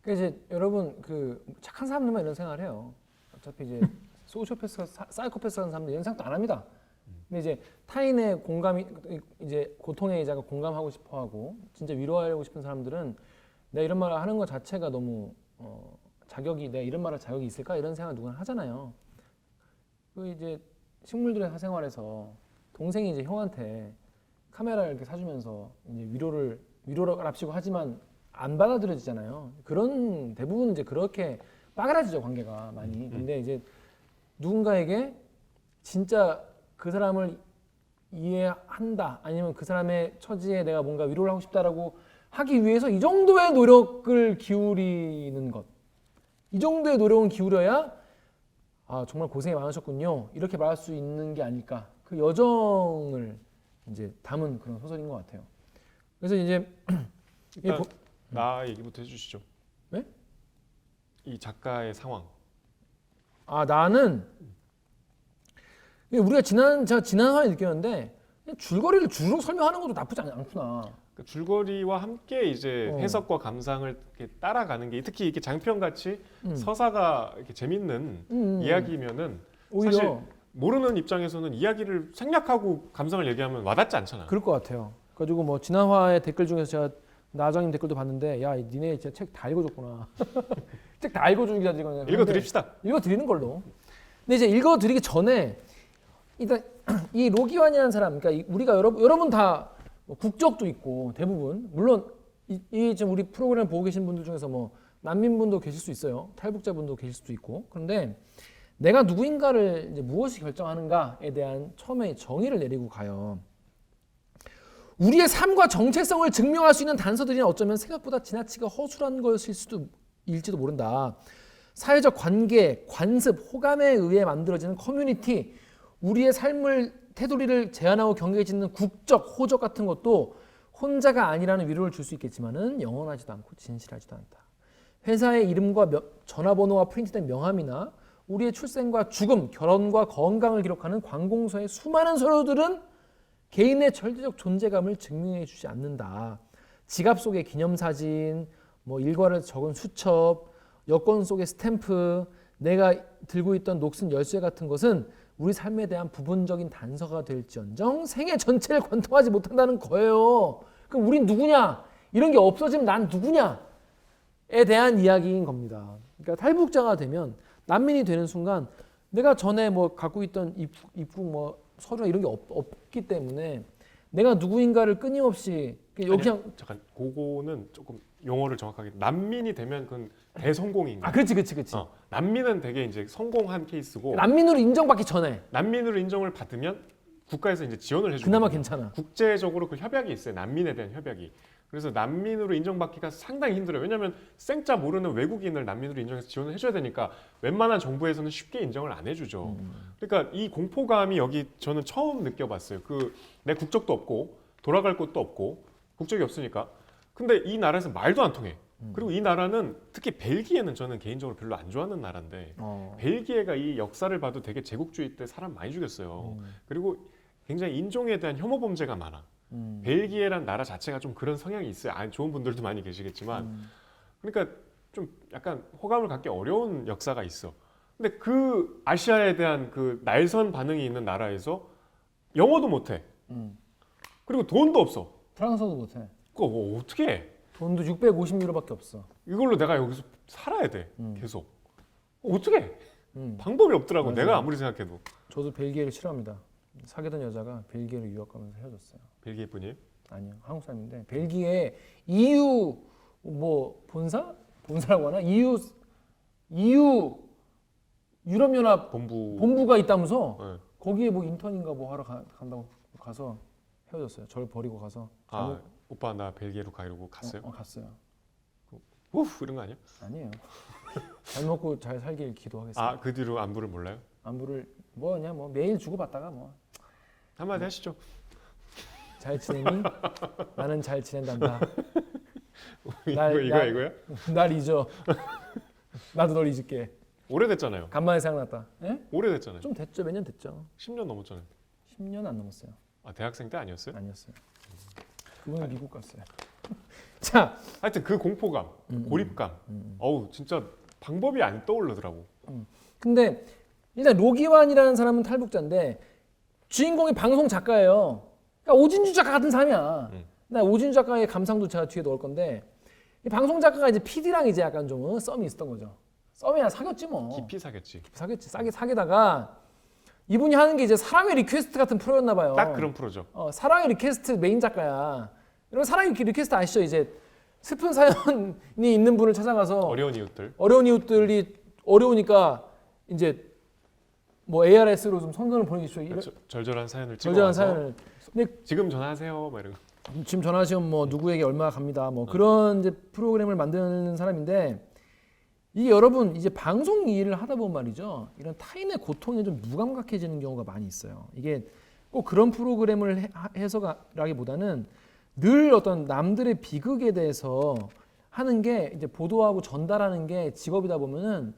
그러니까 이제 여러분 그 착한 사람들만 이런 생각을 해요. 어차피 이제 소시오패스, 사이코패스라는 사람들 이런 생각도 안 합니다. 근데 이제 타인의 공감이 이제 고통에 자가 공감하고 싶어하고 진짜 위로하려고 싶은 사람들은 내가 이런 말을 하는 것 자체가 너무 내가 이런 말할 자격이 있을까 이런 생각 누구나 하잖아요. 그 이제 식물들의 사생활에서 동생이 이제 형한테 카메라를 이렇게 사주면서 이제 위로랍시고 하지만 안 받아들여지잖아요. 그런 대부분 이제 그렇게 빠그라지죠 관계가 많이. 근데 이제 누군가에게 진짜 그 사람을 이해한다 아니면 그 사람의 처지에 내가 뭔가 위로를 하고 싶다라고 하기 위해서 이 정도의 노력을 기울이는 것, 이 정도의 노력을 기울여야 정말 고생이 많으셨군요 이렇게 말할 수 있는 게 아닐까. 그 여정을 이제 담은 그런 소설인 것 같아요. 그래서 이제 일단 나 얘기부터 해주시죠. 네? 이 작가의 상황. 나는 우리가 제가 지난 화에 느꼈는데 줄거리를 줄로 설명하는 것도 나쁘지 않구나. 그 줄거리와 함께 이제 해석과 감상을 이렇게 따라가는 게 특히 이렇게 장편 같이 서사가 이렇게 재밌는 이야기면은 오히려 사실 모르는 입장에서는 이야기를 생략하고 감상을 얘기하면 와닿지 않잖아. 그럴 것 같아요. 그래가지고 뭐 지난 화의 댓글 중에서 제가 나정님 댓글도 봤는데 야 니네 진짜 책 다 읽어줬구나. 책 다 읽어주는 기자들이거든요. 읽어드립시다. 읽어드리는 걸로. 근데 이제 읽어드리기 전에 일단 이 로기완이라는 사람, 그러니까 우리가 여러분 다 국적도 있고 대부분 물론 이 지금 우리 프로그램 보고 계신 분들 중에서 뭐 난민분도 계실 수 있어요. 탈북자분도 계실 수도 있고. 그런데 내가 누구인가를 이제 무엇이 결정하는가에 대한 처음에 정의를 내리고 가요. 우리의 삶과 정체성을 증명할 수 있는 단서들이 어쩌면 생각보다 지나치게 허술한 것일 수도 일지도 모른다. 사회적 관계, 관습, 호감에 의해 만들어지는 커뮤니티, 우리의 삶을 테두리를 제한하고 경계짓는 국적, 호적 같은 것도 혼자가 아니라는 위로를 줄 수 있겠지만은 영원하지도 않고 진실하지도 않다. 회사의 이름과 전화번호와 프린트된 명함이나 우리의 출생과 죽음, 결혼과 건강을 기록하는 관공서의 수많은 서류들은 개인의 절대적 존재감을 증명해 주지 않는다. 지갑 속의 기념사진, 뭐 일과를 적은 수첩, 여권 속의 스탬프, 내가 들고 있던 녹슨 열쇠 같은 것은 우리 삶에 대한 부분적인 단서가 될지언정 생애 전체를 관통하지 못한다는 거예요. 그럼 우린 누구냐? 이런 게 없어지면 난 누구냐?에 대한 이야기인 겁니다. 그러니까 탈북자가 되면 난민이 되는 순간 내가 전에 뭐 갖고 있던 입국 뭐 서류나 이런 게 없기 때문에 내가 누구인가를 끊임없이 그냥 잠깐 그거는 조금 용어를 정확하게 난민이 되면 그건 대성공인가? 그렇지. 난민은 되게 이제 성공한 케이스고 난민으로 인정받기 전에 난민으로 인정을 받으면 국가에서 이제 지원을 해주고 그나마 괜찮아. 국제적으로 그 협약이 있어요. 난민에 대한 협약이. 그래서 난민으로 인정받기가 상당히 힘들어요. 왜냐하면 생자 모르는 외국인을 난민으로 인정해서 지원을 해줘야 되니까 웬만한 정부에서는 쉽게 인정을 안 해주죠. 그러니까 이 공포감이 여기 저는 처음 느껴봤어요. 그 내 국적도 없고 돌아갈 곳도 없고 국적이 없으니까. 근데 이 나라에서 말도 안 통해. 그리고 이 나라는 특히 벨기에는 저는 개인적으로 별로 안 좋아하는 나라인데 벨기에가 이 역사를 봐도 되게 제국주의 때 사람 많이 죽였어요. 그리고 굉장히 인종에 대한 혐오 범죄가 많아. 벨기에란 나라 자체가 좀 그런 성향이 있어요. 좋은 분들도 많이 계시겠지만 그러니까 좀 약간 호감을 갖기 어려운 역사가 있어. 근데 그 아시아에 대한 그 날선 반응이 있는 나라에서 영어도 못해. 그리고 돈도 없어. 프랑스어도 못해. 그거 뭐 어떻게 해? 돈도 650유로밖에 없어. 이걸로 내가 여기서 살아야 돼. 계속. 어떻게 해? 음. 방법이 없더라고. 맞아요. 내가 아무리 생각해도. 저도 벨기에를 싫어합니다. 사귀던 여자가 벨기에로 유학 가면서 헤어졌어요. 벨기에 분이에요? 아니요, 한국 사람인데 벨기에 EU 뭐 본사라고 하나? EU 유럽연합 본부가 있다면서 네. 거기에 뭐 인턴인가 뭐 하러 간다고 가서 헤어졌어요. 저를 버리고 가서. 오빠 나 벨기에로 가 이러고 갔어요? 갔어요. 우프 이런 거 아니야? 아니에요. 잘 먹고 잘 살길 기도하겠습니다. 그 뒤로 안부를 몰라요? 안부를 뭐냐 뭐 매일 주고받다가 뭐 한마디 하시죠. 잘 지내니? 나는 잘 지낸단다. 이거야? 날 잊어. 나도 널 잊을게. 오래됐잖아요. 간만에 생각났다. 예? 오래됐잖아요. 좀 됐죠. 몇 년 됐죠. 10년 넘었잖아요. 10년 안 넘었어요. 대학생 때 아니었어요? 아니었어요. 그분은 미국 갔어요. 자, 하여튼 그 공포감, 고립감. 어우 진짜 방법이 안 떠오르더라고. 근데 일단 로기완이라는 사람은 탈북자인데 주인공이 방송 작가예요. 그러니까 오진주 작가 같은 사람이야. 나 오진주 작가의 감상도 제가 뒤에 넣을 건데 이 방송 작가가 이제 PD랑 이제 약간 좀 썸이 있었던 거죠. 썸이야 사귀었지 뭐. 깊이 사겠지. 사귀었지. 사귀다가 이분이 하는 게 이제 사랑의 리퀘스트 같은 프로였나 봐요. 딱 그런 프로죠. 사랑의 리퀘스트 메인 작가야. 여러분 사랑의 리퀘스트 아시죠? 이제 슬픈 사연이 있는 분을 찾아가서 어려운 이웃들. 어려운 이웃들이 어려우니까 이제 뭐 ARS로 좀 성경을 보내주시오. 절절한 사연을 절절한 찍어와서 사연을. 근데 지금 전화하세요. 막 이런 거. 지금 전화하시면 뭐 누구에게 얼마 갑니다. 뭐 그런 이제 프로그램을 만드는 사람인데 이게 여러분 이제 방송 일을 하다 보면 말이죠. 이런 타인의 고통에 좀 무감각해지는 경우가 많이 있어요. 이게 꼭 그런 프로그램을 해서라기보다는 늘 어떤 남들의 비극에 대해서 하는 게 이제 보도하고 전달하는 게 직업이다 보면은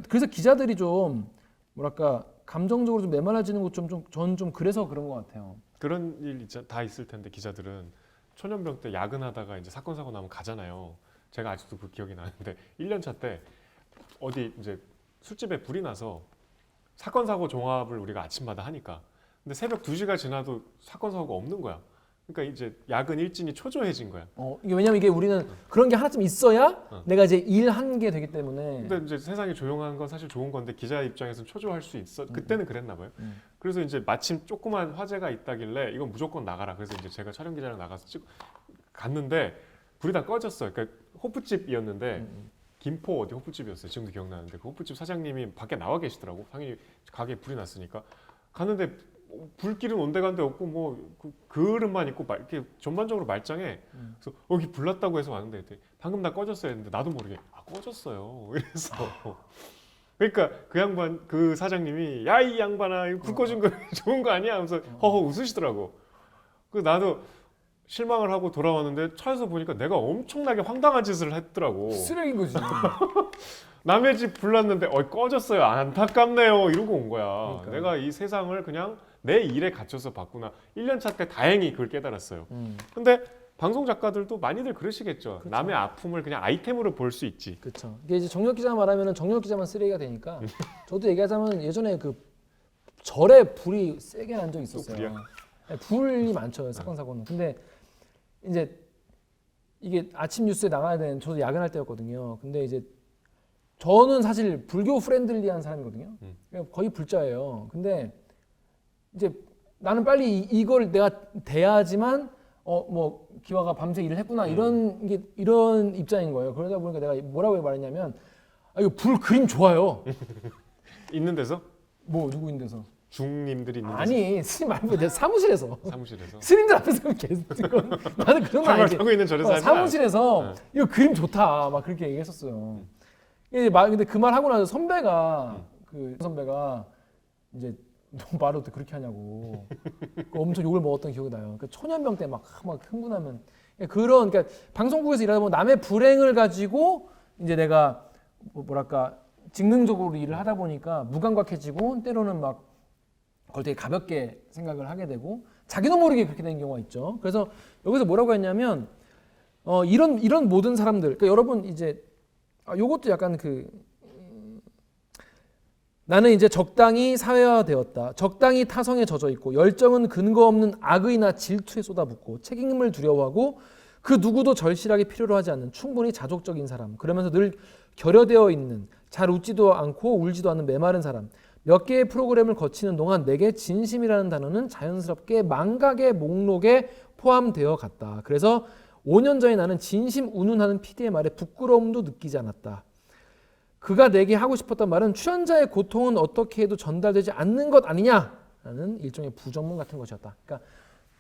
그래서 기자들이 좀 뭐랄까 감정적으로 좀 메말라지는 것 저는 좀 그래서 그런 것 같아요. 그런 일 다 있을 텐데 기자들은 초년병 때 야근하다가 이제 사건 사고 나면 가잖아요. 제가 아직도 그 기억이 나는데 1년차 때 어디 이제 술집에 불이 나서 사건 사고 종합을 우리가 아침마다 하니까 근데 새벽 2시가 지나도 사건 사고가 없는 거야. 그러니까 이제 야근 일진이 초조해진 거야. 이게 왜냐면 이게 우리는 그런 게 하나쯤 있어야 내가 이제 일한 게 되기 때문에. 근데 이제 세상이 조용한 건 사실 좋은 건데 기자 입장에서는 초조할 수 있어. 그때는 그랬나 봐요. 그래서 이제 마침 조그만 화재가 있다길래 이건 무조건 나가라. 그래서 이제 제가 촬영 기자랑 나가서 갔는데 불이 다 꺼졌어. 그러니까 호프집이었는데 김포 어디 호프집이었어요. 지금도 기억나는데 그 호프집 사장님이 밖에 나와 계시더라고. 당연히 가게에 불이 났으니까. 갔는데 불길은 온데간데 없고 뭐 그릇만 있고 이렇게 전반적으로 말짱해. 그래서 여기 불났다고 해서 왔는데 그랬더니 방금 다 꺼졌어요 했는데 나도 모르게 꺼졌어요. 이래서 그러니까 그 양반 그 사장님이 야 이 양반아 이거 불 꺼준 거 좋은 거 아니야? 하면서 허허 웃으시더라고. 그 나도 실망을 하고 돌아왔는데 차에서 보니까 내가 엄청나게 황당한 짓을 했더라고. 쓰레기인 거지. 남의 집 불났는데 꺼졌어요. 안타깝네요. 이러고 온 거야. 그러니까. 내가 이 세상을 그냥 내 일에 갇혀서 봤구나. 1년 차 때 다행히 그걸 깨달았어요. 근데 방송 작가들도 많이들 그러시겠죠. 그쵸. 남의 아픔을 그냥 아이템으로 볼 수 있지. 그렇죠. 이게 이제 정력 기자 말하면은 정력 기자만 쓰레기가 되니까 저도 얘기하자면 예전에 그 절에 불이 세게 난 적이 있었어요. 불이야? 네, 불이 많죠 사건 사고는. 근데 이제 이게 아침 뉴스에 나가야 되는 저도 야근할 때였거든요. 근데 이제 저는 사실 불교 프렌들리한 사람이거든요. 거의 불자예요. 근데 이제 나는 빨리 이걸 내가 돼야지만 뭐 기와가 밤새 일을 했구나 이런 입장인 거예요. 그러다 보니까 내가 뭐라고 말했냐면 이거 불 그림 좋아요. 있는 데서? 뭐 누구 있는 데서? 중님들이 있는 데서? 아니 스님 말고 내 사무실에서. 사무실에서? 스님들 앞에서 계속 나는 그런 거 아니지. 하고 있는 절에서 하지 마. 사무실에서 이거 그림 좋다 막 그렇게 얘기했었어요. 근데 그 말 하고 나서 선배가 그 선배가 이제 너 말을 어떻게 그렇게 하냐고 엄청 욕을 먹었던 기억이 나요. 그러니까 초년병 때 막 흥분하면 그러니까 방송국에서 일하다 보면 남의 불행을 가지고 이제 내가 뭐랄까 직능적으로 일을 하다 보니까 무감각해지고 때로는 막 그걸 되게 가볍게 생각을 하게 되고 자기도 모르게 그렇게 되는 경우가 있죠. 그래서 여기서 뭐라고 했냐면 이런 모든 사람들 그러니까 여러분 이제 요것도 약간 나는 이제 적당히 사회화되었다. 적당히 타성에 젖어 있고 열정은 근거 없는 악의나 질투에 쏟아붓고 책임을 두려워하고 그 누구도 절실하게 필요로 하지 않는 충분히 자족적인 사람. 그러면서 늘 결여되어 있는 잘 웃지도 않고 울지도 않는 메마른 사람. 몇 개의 프로그램을 거치는 동안 내게 진심이라는 단어는 자연스럽게 망각의 목록에 포함되어 갔다. 그래서 5년 전에 나는 진심 운운하는 PD의 말에 부끄러움도 느끼지 않았다. 그가 내게 하고 싶었던 말은 출연자의 고통은 어떻게 해도 전달되지 않는 것 아니냐라는 일종의 부전문 같은 것이었다. 그러니까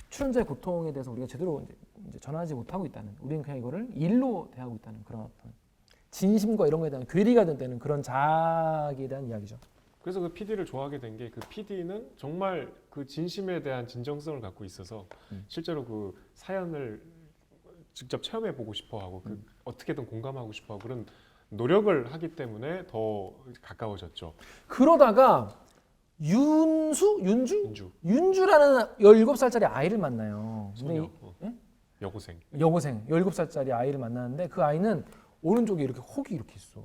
출연자의 고통에 대해서 우리가 제대로 이제 전하지 못하고 있다는, 우리는 그냥 이거를 일로 대하고 있다는 그런 어떤 진심과 이런 거에 대한 괴리가 되는 그런 자학에 대한 이야기죠. 그래서 그 PD를 좋아하게 된 게 그 PD는 정말 그 진심에 대한 진정성을 갖고 있어서 실제로 그 사연을 직접 체험해 보고 싶어하고 어떻게든 공감하고 싶어하고 그런 노력을 하기 때문에 더 가까워졌죠. 그러다가 윤주라는 17살짜리 아이를 만나요. 소녀, 예? 여고생. 17살짜리 아이를 만나는데 그 아이는 오른쪽에 이렇게 혹이 이렇게 있어.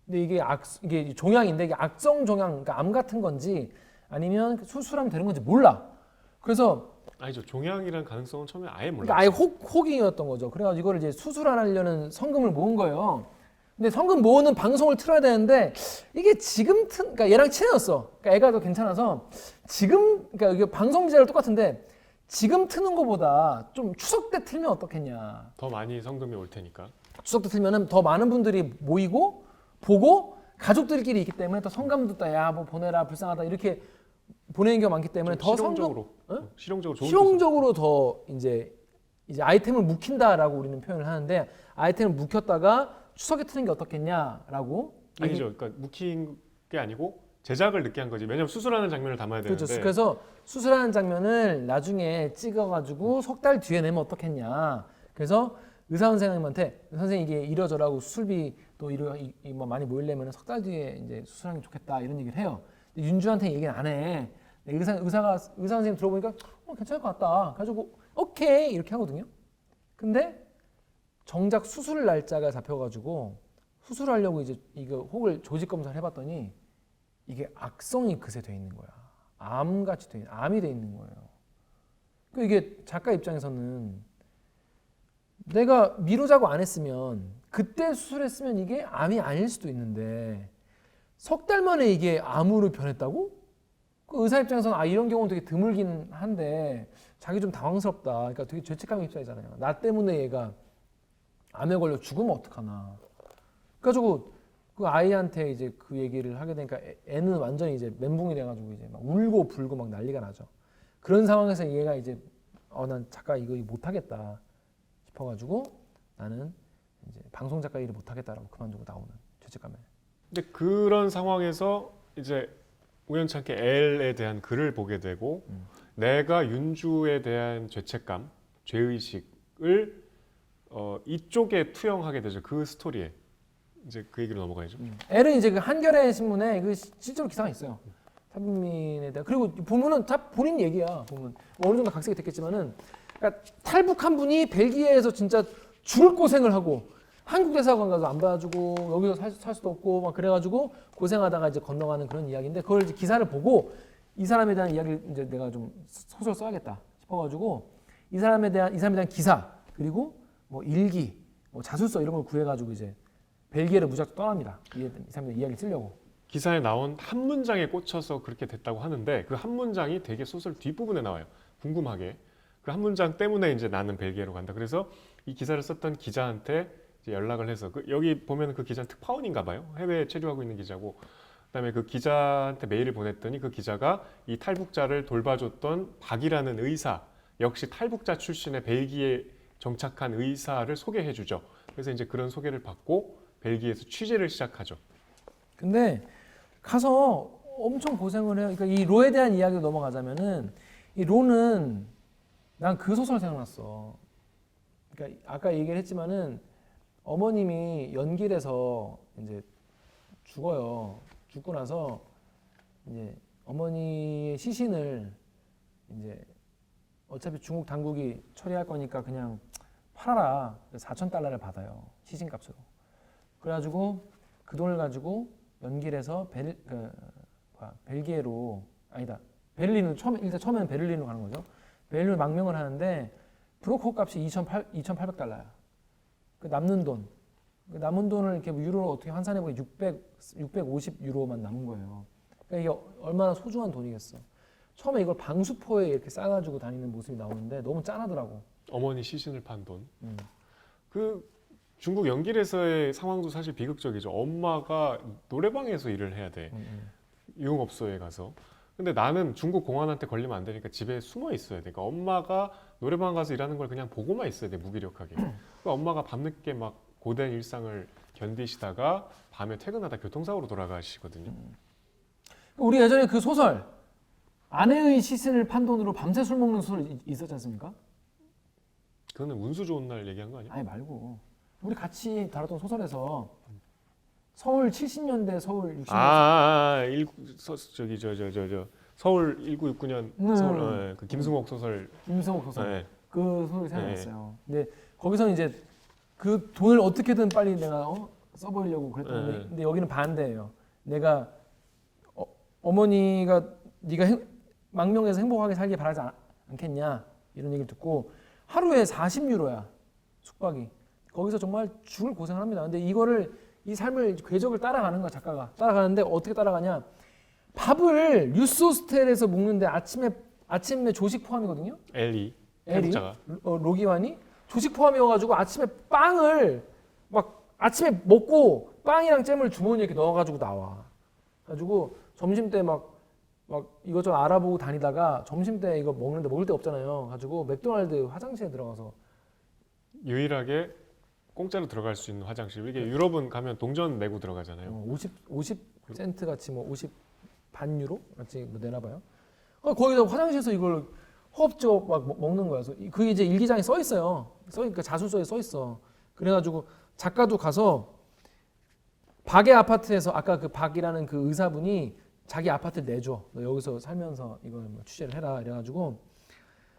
근데 이게 종양인데 이게 악성 종양, 그러니까 암 같은 건지 아니면 수술하면 되는 건지 몰라. 그래서 아니죠. 종양이란 가능성은 처음에 아예 몰랐죠. 그러니까 아예 혹이었던 거죠. 그래가지고 이거를 이제 수술하려는 성금을 모은 거예요. 근데 성금 모으는 방송을 틀어야 되는데 이게 그러니까 얘랑 친해졌어. 그러니까 애가 더 괜찮아서 그러니까 이게 방송 기자랑 똑같은데 지금 트는 거보다 좀 추석 때 틀면 어떻겠냐. 더 많이 성금이 올 테니까. 추석 때 틀면은 더 많은 분들이 모이고 보고 가족들끼리 있기 때문에 또 성감도 있다. 야, 뭐 보내라 불쌍하다 이렇게 보내는 경우가 많기 때문에 더 실용적으로, 실용적으로 좋은 실용적으로 더 이제 아이템을 묵힌다라고 우리는 표현을 하는데 아이템을 묵혔다가 추석에 트는 게 어떻겠냐라고. 아니죠. 그러니까 묵힌 게 아니고 제작을 늦게 한 거지. 왜냐면 수술하는 장면을 담아야 되는데. 그렇죠. 그래서 수술하는 장면을 나중에 찍어가지고 석 달 뒤에 내면 어떻겠냐. 그래서 의사 선생님한테 선생님 이게 이러저러고 수술비 또 뭐 많이 모이려면 석 달 뒤에 이제 수술하는 게 좋겠다 이런 얘기를 해요. 근데 윤주한테 얘기는 안 해. 의사 선생님 들어보니까 괜찮을 것 같다. 가지고 오케이 이렇게 하거든요. 근데 정작 수술 날짜가 잡혀가지고 수술하려고 이제 이거 혹을 조직 검사를 해봤더니 이게 악성이 그새 돼 있는 거야. 암같이 암이 돼 있는 거예요. 그 이게 작가 입장에서는 내가 미루자고 안 했으면 그때 수술했으면 이게 암이 아닐 수도 있는데 석 달 만에 이게 암으로 변했다고? 그 의사 입장에서는 이런 경우는 되게 드물긴 한데 자기 좀 당황스럽다. 그러니까 되게 죄책감 입장이잖아요. 나 때문에 얘가 암에 걸려 죽으면 어떡하나. 그래가지고 그 아이한테 이제 그 얘기를 하게 되니까 애는 완전히 이제 멘붕이 돼가지고 이제 막 울고 불고 막 난리가 나죠. 그런 상황에서 얘가 이제 난 작가 이거 못하겠다 싶어가지고 나는 이제 방송 작가 일을 못하겠다라고 그만두고 나오는 죄책감에. 근데 그런 상황에서 이제 우연찮게 L에 대한 글을 보게 되고 내가 윤주에 대한 죄책감, 죄의식을 이쪽에 투영하게 되죠. 그 스토리에 이제 그 얘기로 넘어가야죠. L은 이제 그 한겨레 신문에 그 실제로 기사가 있어요. 탈북민에 대한. 그리고 보면은 다 본인 얘기야. 보면 어느 정도 각색이 됐겠지만은 그러니까 탈북한 분이 벨기에에서 진짜 죽을 고생을 하고 한국 대사관 가서 안 받아주고 여기서 살 수도 없고 막 그래가지고 고생하다가 이제 건너가는 그런 이야기인데 그걸 이제 기사를 보고 이 사람에 대한 이야기를 이제 내가 좀 소설 써야겠다 싶어가지고 이 사람에 대한 기사 그리고 뭐 일기, 뭐 자술서 이런 걸 구해가지고 이제 벨기에를 무작정 떠납니다. 이 사람의 이야기를 쓰려고. 기사에 나온 한 문장에 꽂혀서 그렇게 됐다고 하는데 그 한 문장이 되게 소설 뒷부분에 나와요. 궁금하게. 그 한 문장 때문에 이제 나는 벨기에로 간다. 그래서 이 기사를 썼던 기자한테 이제 연락을 해서 여기 보면 그 기자는 특파원인가 봐요. 해외에 체류하고 있는 기자고. 그다음에 그 기자한테 메일을 보냈더니 그 기자가 이 탈북자를 돌봐줬던 박이라는 의사, 역시 탈북자 출신의 벨기에 정착한 의사를 소개해 주죠. 그래서 이제 그런 소개를 받고 벨기에에서 취재를 시작하죠. 근데 가서 엄청 고생을 해요. 그러니까 이 로에 대한 이야기로 넘어가자면은 이 로는 난 그 소설 생각났어. 그러니까 아까 얘기를 했지만은 어머님이 연길에서 이제 죽어요. 죽고 나서 이제 어머니의 시신을 이제 어차피 중국 당국이 처리할 거니까 그냥 팔아라. 4,000달러를 받아요. 시신값으로. 그래가지고 그 돈을 가지고 연길에서 벨기에로 아니다. 베를린으로 처음에는 베를린으로 가는 거죠. 베를린으로 망명을 하는데 브로커 값이 2,800달러야. 그 남는 돈. 그 남은 돈을 이렇게 유로로 어떻게 환산해 보니 650 유로만 남은 거예요. 그러니까 이게 얼마나 소중한 돈이겠어. 처음에 이걸 방수포에 이렇게 싸가지고 다니는 모습이 나오는데 너무 짠하더라고. 어머니 시신을 판 돈. 그 중국 연길에서의 상황도 사실 비극적이죠. 엄마가 노래방에서 일을 해야 돼. 유흥업소에 가서. 근데 나는 중국 공안한테 걸리면 안 되니까 집에 숨어 있어야 돼. 그러니까 엄마가 노래방 가서 일하는 걸 그냥 보고만 있어야 돼. 무기력하게. 그러니까 엄마가 밤늦게 막 고된 일상을 견디시다가 밤에 퇴근하다 교통사고로 돌아가시거든요. 우리 예전에 그 소설 아내의 시신을 판 돈으로 밤새 술 먹는 소설 있었지 않습니까? 그거는 운수 좋은 날 얘기한 거 아니야? 아니 말고 우리 같이 다뤘던 소설에서 서울 70년대 서울 60년대 서울 1969년 서울 그 김승옥 소설. 김성옥 소설 네. 그 소설이 생각났어요. 근데 거기서 이제 그 돈을 어떻게든 빨리 내가 써보려고 그랬더니 근데 여기는 반대예요. 내가 어머니가 네가 망명해서 행복하게 살길 바라지 않겠냐 이런 얘기를 듣고 하루에 40유로야 숙박이. 거기서 정말 죽을 고생을 합니다. 근데 이 삶을 궤적을 따라가는 거야 작가가. 따라가는데 어떻게 따라가냐? 밥을 뉴스호스텔에서 먹는데 아침에 조식 포함이거든요. 엘리 탈북자가 로기완이 조식 포함이어가지고 아침에 빵을 막 아침에 먹고 빵이랑 잼을 주머니에 이렇게 넣어가지고 나와. 가지고 점심 때 막 이것저것 알아보고 다니다가 점심 때 이거 먹는데 먹을 데 없잖아요. 가지고 맥도날드 화장실에 들어가서 유일하게 공짜로 들어갈 수 있는 화장실. 이게 유럽은 가면 동전 내고 들어가잖아요. 50 센트 같이 뭐 50 반 유로 같이 뭐 내나 봐요. 거기다 화장실에서 이걸 허겁지겁 막 먹는 거야. 그래서 그게 이제 일기장에 써 있어요. 그러니까 자술서에 써 있어. 그래가지고 작가도 가서 박의 아파트에서 아까 그 박이라는 그 의사분이 자기 아파트를 내줘. 너 여기서 살면서 이걸 뭐 취재를 해라. 이래가지고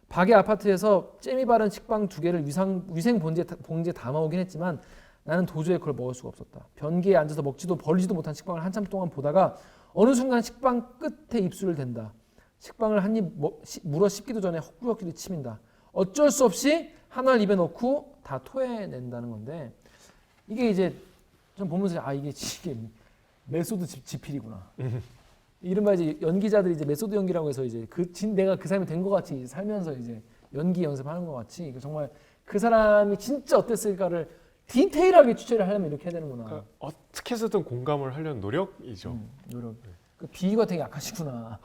박의 아파트에서 잼이 바른 식빵 2개를 위생 봉지에 담아오긴 했지만 나는 도저히 그걸 먹을 수가 없었다. 변기에 앉아서 먹지도 벌리지도 못한 식빵을 한참 동안 보다가 어느 순간 식빵 끝에 입술을 댄다. 식빵을 한 입 물어 씹기도 전에 헛구역질이 치민다. 어쩔 수 없이 하나를 입에 넣고 다 토해낸다는 건데 이게 이제 좀 보면서 이게 메소드 지필이구나. 이른바 이제 연기자들이 이제 메소드 연기라고 해서 이제 내가 그 사람이 된 것 같이 살면서 이제 연기 연습하는 것 같이 정말 그 사람이 진짜 어땠을까를 디테일하게 취재를 하려면 이렇게 해야 되는구나. 그러니까 어떻게 해서든 공감을 하려는 노력이죠. 노력. 그 비위가 되게 약하시구나.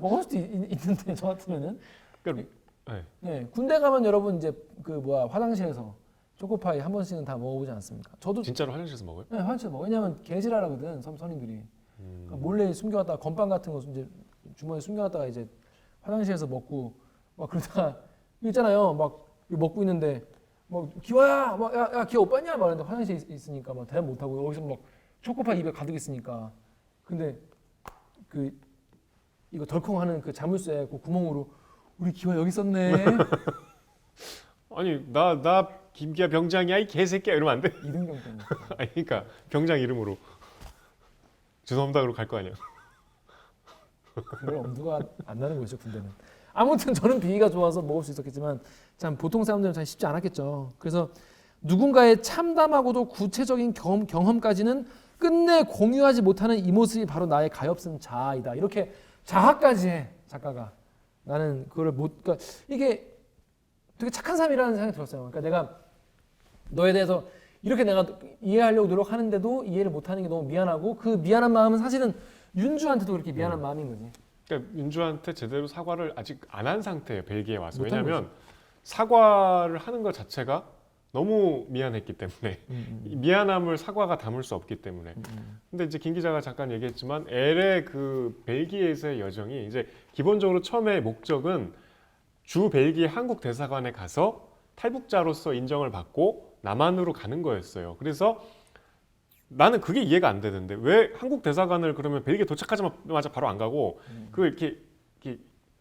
먹을 수도 있는데 저 같으면은. 그러니까 네. 네, 군대 가면 여러분 이제 그 뭐야 화장실에서 초코파이 한 번씩은 다 먹어보지 않습니까? 저도 진짜로 화장실에서 먹어요? 네, 화장실에서 먹어. 왜냐면 개지랄하거든 선임들이. 그러니까 몰래 숨겨갔다가 건빵 같은 거 이제 주머니에 숨겨갔다가 이제 화장실에서 먹고 막 그러다가 있잖아요. 막 먹고 있는데 막 기화야, 막야 기화 오빠냐 말하는데 화장실에 있으니까 막 대답 못 하고 여기서 막 초코파이 입에 가득 있으니까. 근데 그 이거 덜컹하는 그 자물쇠 그 구멍으로 우리 기화 여기 있었네. 아니 나 김기아 병장이야 이 개새끼야 이러면 안 돼? 이등병 때문에. 아니 그러니까 병장 이름으로 죄송합니다 그러고 갈 거 아니야. 그럴 엄두가 안 나는 거죠 군대는. 아무튼 저는 비위가 좋아서 먹을 수 있었겠지만 참 보통 사람들은 참 쉽지 않았겠죠. 그래서 누군가의 참담하고도 구체적인 경험까지는 끝내 공유하지 못하는 이 모습이 바로 나의 가엾은 자아이다. 이렇게 자아까지 해 작가가. 나는 그거를 못. 그러니까 이게 되게 착한 삶이라는 생각이 들었어요. 그러니까 내가 너에 대해서 이렇게 내가 이해하려고 노력하는데도 이해를 못하는 게 너무 미안하고 그 미안한 마음은 사실은 윤주한테도 그렇게 미안한 마음인 거지. 그러니까 윤주한테 제대로 사과를 아직 안 한 상태예요. 벨기에 와서. 못한 왜냐하면 사과를 하는 것 자체가 너무 미안했기 때문에 이 미안함을 사과가 담을 수 없기 때문에. 근데 이제 김 기자가 잠깐 얘기했지만 엘의 그 벨기에에서의 여정이 이제 기본적으로 처음에 목적은 주 벨기에 한국 대사관에 가서 탈북자로서 인정을 받고 남한으로 가는 거였어요. 그래서 나는 그게 이해가 안 되는데 왜 한국 대사관을 그러면 벨기에 도착하자마자 바로 안 가고 그걸 이렇게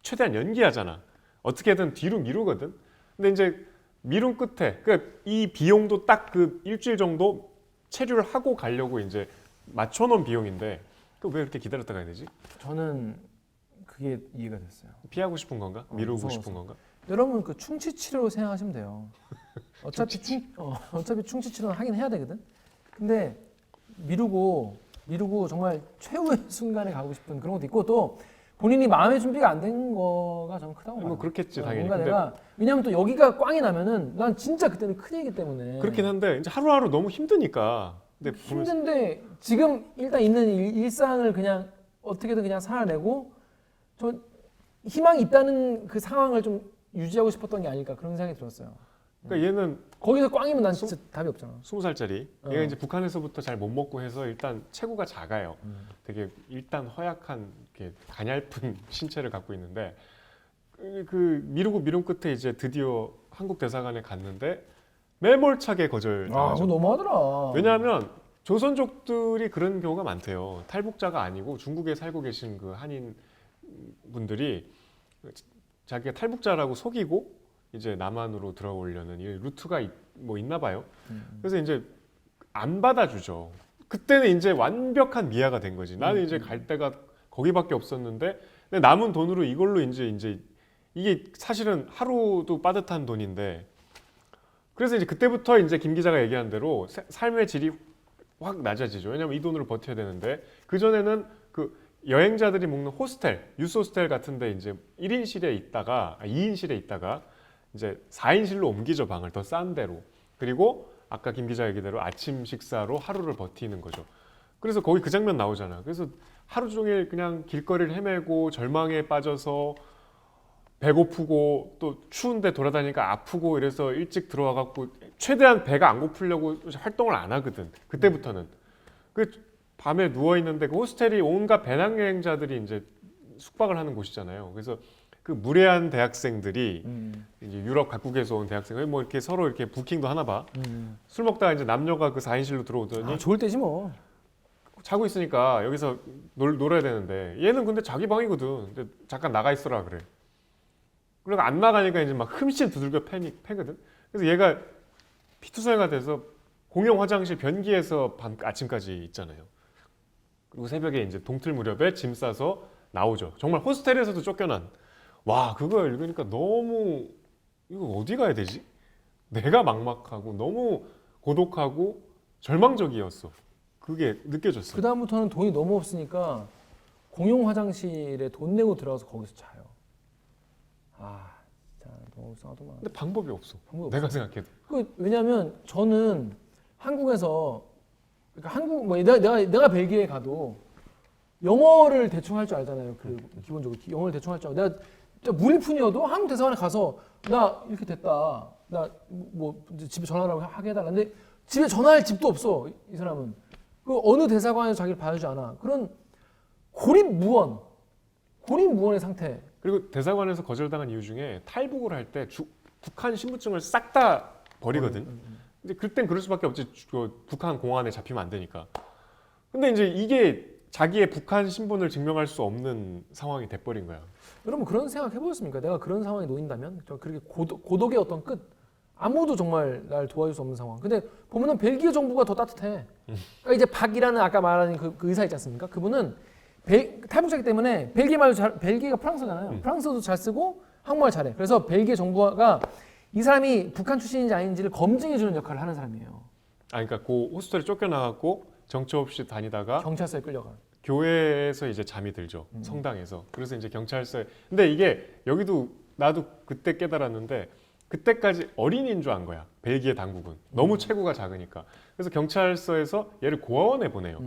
최대한 연기하잖아. 어떻게든 뒤로 미루거든. 근데 이제 미룬 끝에 그러니까 이 비용도 딱 그 일주일 정도 체류를 하고 가려고 이제 맞춰놓은 비용인데 그 왜 이렇게 기다렸다 가야 되지? 저는 그게 이해가 됐어요. 피하고 싶은 건가? 미루고 무서워서. 싶은 건가? 여러분 그 충치치료로 생각하시면 돼요. 어차피 충치치료는 하긴 해야 되거든. 근데 미루고 정말 최후의 순간에 가고 싶은 그런 것도 있고 또 본인이 마음의 준비가 안 된 거가 저는 크다고 봐요. 뭐 그렇겠지 당연히. 뭔가 근데 내가 왜냐면 또 여기가 꽝이 나면은 난 진짜 그때는 큰일이기 때문에 그렇긴 한데 이제 하루하루 너무 힘드니까. 근데 보면서 힘든데 지금 일단 있는 일상을 그냥 어떻게든 그냥 살아내고 저 희망이 있다는 그 상황을 좀 유지하고 싶었던 게 아닐까 그런 생각이 들었어요. 그러니까 얘는 거기서 꽝이면 난 진짜 답이 없잖아. 20살짜리. 얘가 이제 북한에서부터 잘 못 먹고 해서 일단 체구가 작아요. 되게 일단 허약한 이렇게 가냘픈 신체를 갖고 있는데 그 미루고 미룬 끝에 이제 드디어 한국 대사관에 갔는데 매몰차게 거절당하죠. 그거 너무하더라. 왜냐하면 조선족들이 그런 경우가 많대요. 탈북자가 아니고 중국에 살고 계신 그 한인 분들이 자기가 탈북자라고 속이고 이제 남한으로 들어오려는 이 루트가 뭐 있나 봐요. 그래서 이제 안 받아주죠. 그때는 이제 완벽한 미아가 된 거지. 나는 이제 갈 데가 거기밖에 없었는데 근데 남은 돈으로 이걸로 이제 이게 사실은 하루도 빠듯한 돈인데 그래서 이제 그때부터 이제 김 기자가 얘기한 대로 삶의 질이 확 낮아지죠. 왜냐하면 이 돈으로 버텨야 되는데 그 전에는 그 여행자들이 묵는 호스텔, 유스 호스텔 같은데 이제 1인실에 있다가 2인실에 있다가 이제 4인실로 옮기죠. 방을 더 싼 데로. 그리고 아까 김 기자 얘기대로 아침 식사로 하루를 버티는 거죠. 그래서 거기 그 장면 나오잖아. 그래서 하루 종일 그냥 길거리를 헤매고 절망에 빠져서 배고프고 또 추운데 돌아다니니까 아프고 이래서 일찍 들어와 갖고 최대한 배가 안 고프려고 활동을 안 하거든. 그때부터는. 그 밤에 누워 있는데 그 호스텔이 온갖 배낭여행자들이 이제 숙박을 하는 곳이잖아요. 그래서 그 무례한 대학생들이 이제 유럽 각국에서 온 대학생들 뭐 이렇게 서로 이렇게 부킹도 하나 봐. 술 먹다가 이제 남녀가 그 4인실로 들어오더니 좋을 때지 뭐. 자고 있으니까 여기서 놀아야 되는데 얘는 근데 자기 방이거든. 근데 잠깐 나가 있어라 그래. 그러니까 안 나가니까 이제 막 흠씬 두들겨 패거든. 그래서 얘가 피투성이가 돼서 공용 화장실 변기에서 아침까지 있잖아요. 그리고 새벽에 이제 동틀 무렵에 짐 싸서 나오죠. 정말 호스텔에서도 쫓겨난. 와, 그거 읽으니까 너무 이거 어디 가야 되지? 내가 막막하고 너무 고독하고 절망적이었어. 그게 느껴졌어요. 그 다음부터는 돈이 너무 없으니까 공용 화장실에 돈 내고 들어가서 거기서 자요. 진짜 너무 싸더만. 근데 방법이 없어. 방법이 내가 생각해도. 왜냐하면 저는 한국에서 그러니까 한국 뭐 내가 벨기에 가도 영어를 대충 할 줄 알잖아요. 그 기본적으로 영어를 대충 할 줄 알고 내가 진짜 무일푼이어도 한국 대사관에 가서 나 이렇게 됐다. 나 뭐 집에 전화라고 하게 해달라. 근데 집에 전화할 집도 없어. 이 사람은. 그 어느 대사관에서 자기를 봐주지 않아. 그런 고립무원의 상태. 그리고 대사관에서 거절당한 이유 중에 탈북을 할 때 북한 신분증을 싹 다 버리거든. 근데 그땐 그럴 수밖에 없지. 북한 공안에 잡히면 안 되니까. 근데 이제 이게 자기의 북한 신분을 증명할 수 없는 상황이 돼버린 거야. 여러분 그런 생각 해보셨습니까? 내가 그런 상황에 놓인다면 저 그렇게 고독의 어떤 끝 아무도 정말 날 도와줄 수 없는 상황. 근데 보면은 벨기에 정부가 더 따뜻해. 그러니까 이제 박이라는 아까 말하는 그 의사 있지 않습니까? 그분은 탈북자이기 때문에 벨기에 말도 벨기에가 프랑스잖아요. 프랑스어도 잘 쓰고 한국말 잘해. 그래서 벨기에 정부가 이 사람이 북한 출신인지 아닌지를 검증해주는 역할을 하는 사람이에요. 아, 그러니까 그 호스텔에 쫓겨나갖고 정처 없이 다니다가 경찰서에 끌려가. 교회에서 이제 잠이 들죠. 성당에서. 그래서 이제 경찰서에. 근데 이게 여기도 나도 그때 깨달았는데 그때까지 어린이인 줄 안 거야. 벨기에 당국은. 너무 체구가 작으니까. 그래서 경찰서에서 얘를 고아원에 보내요.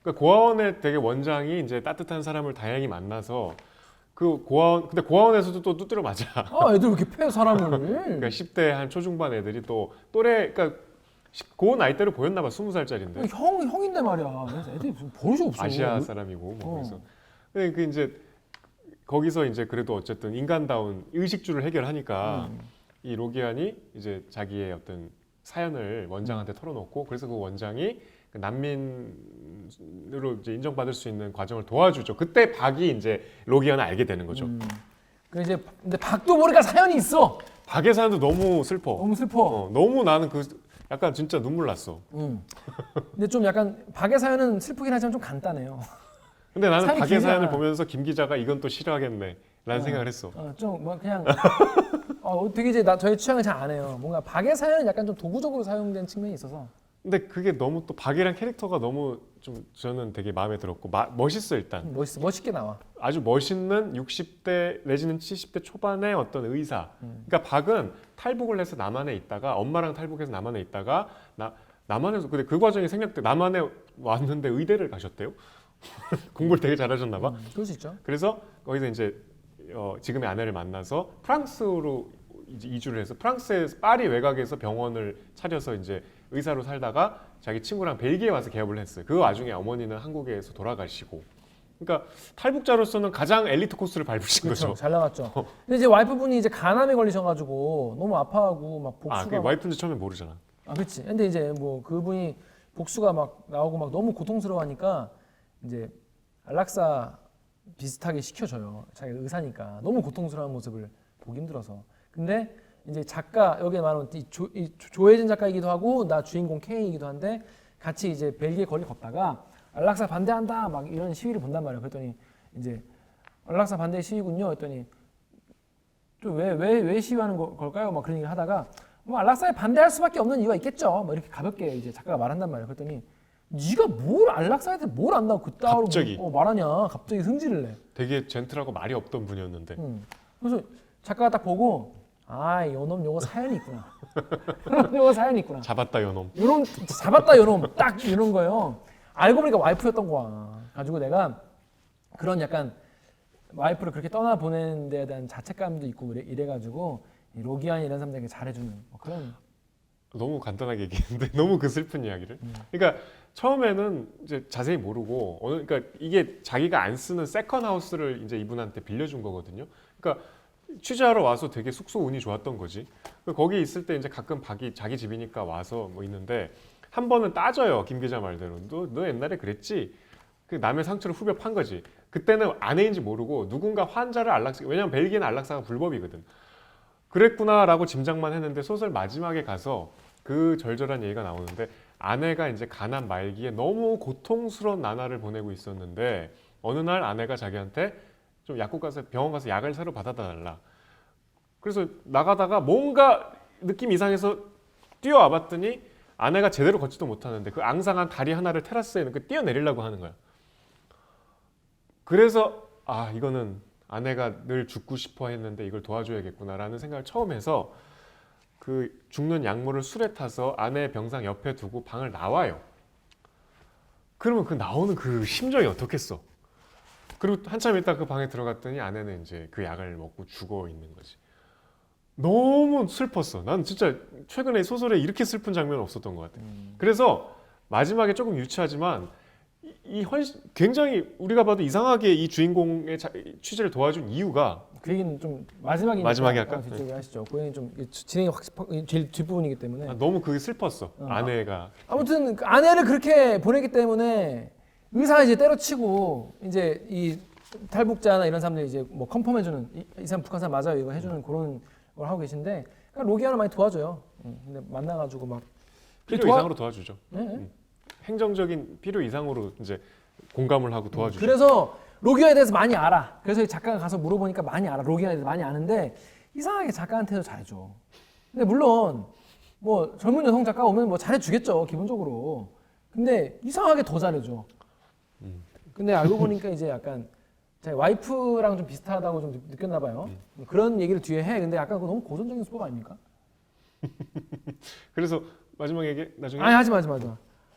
그러니까 고아원에 되게 원장이 이제 따뜻한 사람을 다행히 만나서 그 고아원, 근데 고아원에서도 또 두드려 맞아. 아, 애들 왜 이렇게 패 사람을. 그러니까 10대 한 초중반 애들이 또 또래, 그러니까 그 나이대로 보였나 봐. 20살짜리인데. 형인데 말이야. 그래서 애들이 무슨 버릇이 없어. 아시아 사람이고 뭐 그래서. 근데 그 이제 거기서 이제 그래도 어쨌든 인간다운 의식주를 해결하니까 이 로기안이 이제 자기의 어떤 사연을 원장한테 털어놓고 그래서 그 원장이 그 난민으로 이제 인정받을 수 있는 과정을 도와주죠. 그때 박이 이제 로기안을 알게 되는 거죠. 근데 박도 모르니까 사연이 있어. 박의 사연도 너무 슬퍼. 너무 슬퍼. 너무 나는 그 약간 진짜 눈물 났어. 근데 좀 약간 박의 사연은 슬프긴 하지만 좀 간단해요. 근데 나는 사연이 박의 길잖아. 사연을 보면서 김 기자가 이건 또 싫어하겠네 라는 생각을 했어. 좀 뭐 그냥 되게 이제 저의 취향을 잘 안 해요. 뭔가 박의 사연은 약간 좀 도구적으로 사용된 측면이 있어서. 근데 그게 너무 또 박이란 캐릭터가 너무 좀 저는 되게 마음에 들었고 멋있어 일단. 멋있게 나와. 아주 멋있는 60대 내지는 70대 초반의 어떤 의사. 그러니까 박은 탈북을 해서 남한에 있다가 엄마랑 탈북해서 남한에 있다가 남한에서 근데 그 과정이 생략돼 남한에 왔는데 의대를 가셨대요. 공부를 되게 잘하셨나 봐. 그럴 수 있죠. 그래서 거기서 이제 지금의 아내를 만나서 프랑스로 이제 이주를 해서 프랑스의 파리 외곽에서 병원을 차려서 이제 의사로 살다가 자기 친구랑 벨기에 와서 개업을 했어요. 그 와중에 어머니는 한국에서 돌아가시고. 그러니까 탈북자로서는 가장 엘리트 코스를 밟으신 그렇죠. 거죠. 잘 나갔죠. 근데 이제 와이프분이 이제 간암에 걸리셔가지고 너무 아파하고 막 복수가. 그 와이프인지 처음에 모르잖아. 그렇지. 근데 이제 뭐 그분이 복수가 막 나오고 막 너무 고통스러워하니까 이제 안락사 비슷하게 시켜줘요. 자기가 의사니까 너무 고통스러운 모습을 보기 힘들어서. 근데 이제 작가 여기 말하는 조혜진 작가이기도 하고 나 주인공 K이기도 한데 같이 이제 벨기에 거리 걷다가 안락사 반대한다 막 이런 시위를 본단 말이에요. 그랬더니 이제 안락사 반대 시위군요. 했더니 좀 왜 시위하는 걸까요? 막 그런 얘기를 하다가 뭐 안락사에 반대할 수밖에 없는 이유가 있겠죠. 뭐 이렇게 가볍게 이제 작가가 말한단 말이에요. 그랬더니 네가 뭘 안락사에 대해 뭘 안다고 그따위로 갑자기. 말하냐. 갑자기 승질을 내. 되게 젠틀하고 말이 없던 분이었는데. 그래서 작가가 딱 보고 요놈 요거 사연이 있구나. 요거 사연이 있구나. 잡았다 요놈. 요놈 잡았다 요놈 딱 이런 거예요. 알고 보니까 와이프였던 거야. 가지고 내가 그런 약간 와이프를 그렇게 떠나 보내는 데에 대한 자책감도 있고 이래가지고 로기안이 이런 사람들에게 잘해주는 뭐 그런. 너무 간단하게 얘기했는데 너무 그 슬픈 이야기를. 그러니까 처음에는 이제 자세히 모르고 그러니까 이게 자기가 안 쓰는 세컨 하우스를 이제 이분한테 빌려준 거거든요. 그러니까 취재하러 와서 되게 숙소 운이 좋았던 거지. 거기 있을 때 이제 가끔 자기 집이니까 와서 뭐 있는데 한 번은 따져요. 김 기자 말대로. 너 옛날에 그랬지? 그 남의 상처를 후벼 판 거지. 그때는 아내인지 모르고 누군가 환자를 왜냐면 벨기에는 안락사가 불법이거든. 그랬구나라고 짐작만 했는데 소설 마지막에 가서 그 절절한 얘기가 나오는데 아내가 이제 가난 말기에 너무 고통스러운 나날을 보내고 있었는데 어느 날 아내가 자기한테 좀 약국 가서 병원 가서 약을 새로 받아다 달라. 그래서 나가다가 뭔가 느낌 이상해서 뛰어와 봤더니 아내가 제대로 걷지도 못하는데 그 앙상한 다리 하나를 테라스에 놓고 뛰어내리려고 하는 거야. 그래서 이거는 아내가 늘 죽고 싶어 했는데 이걸 도와줘야겠구나라는 생각을 처음 해서 그 죽는 약물을 술에 타서 아내 병상 옆에 두고 방을 나와요. 그러면 그 나오는 그 심정이 어떻겠어? 그리고 한참 있다 그 방에 들어갔더니 아내는 이제 그 약을 먹고 죽어 있는 거지. 너무 슬펐어. 난 진짜 최근에 소설에 이렇게 슬픈 장면은 없었던 것 같아. 그래서 마지막에 조금 유치하지만 굉장히 우리가 봐도 이상하게 이 주인공의 취재를 도와준 이유가 그 얘기는 좀 마지막이니까 마지막에 할까? 뒤쪽에 하시죠. 그 얘기는 좀 진행이 제일 뒷부분이기 때문에. 너무 그게 슬펐어. 아내가. 아무튼 그 아내를 그렇게 보냈기 때문에 의사가 이제 때려치고 이제 이 탈북자나 이런 사람들이 이제 뭐 컨펌해주는 이 사람 북한 사람 맞아요 이거 해주는 그런 걸 하고 계신데 그러니까 로기아는 많이 도와줘요. 근데 만나가지고 막 필요 이상으로 도와주죠. 네. 행정적인 필요 이상으로 이제 공감을 하고 도와주죠. 그래서 로기아에 대해서 많이 알아. 그래서 이 작가가 가서 물어보니까 많이 알아. 로기아에 대해서 많이 아는데 이상하게 작가한테도 잘해줘. 근데 물론 뭐 젊은 여성 작가 오면 뭐 잘해주겠죠 기본적으로. 근데 이상하게 더 잘해줘. 근데 알고 보니까 이제 약간 제 와이프랑 좀 비슷하다고 좀 느꼈나 봐요. 그런 얘기를 뒤에 해. 근데 약간 그거 너무 고전적인 수법 아닙니까? 그래서 마지막 얘기 나중에 아니 하지 마.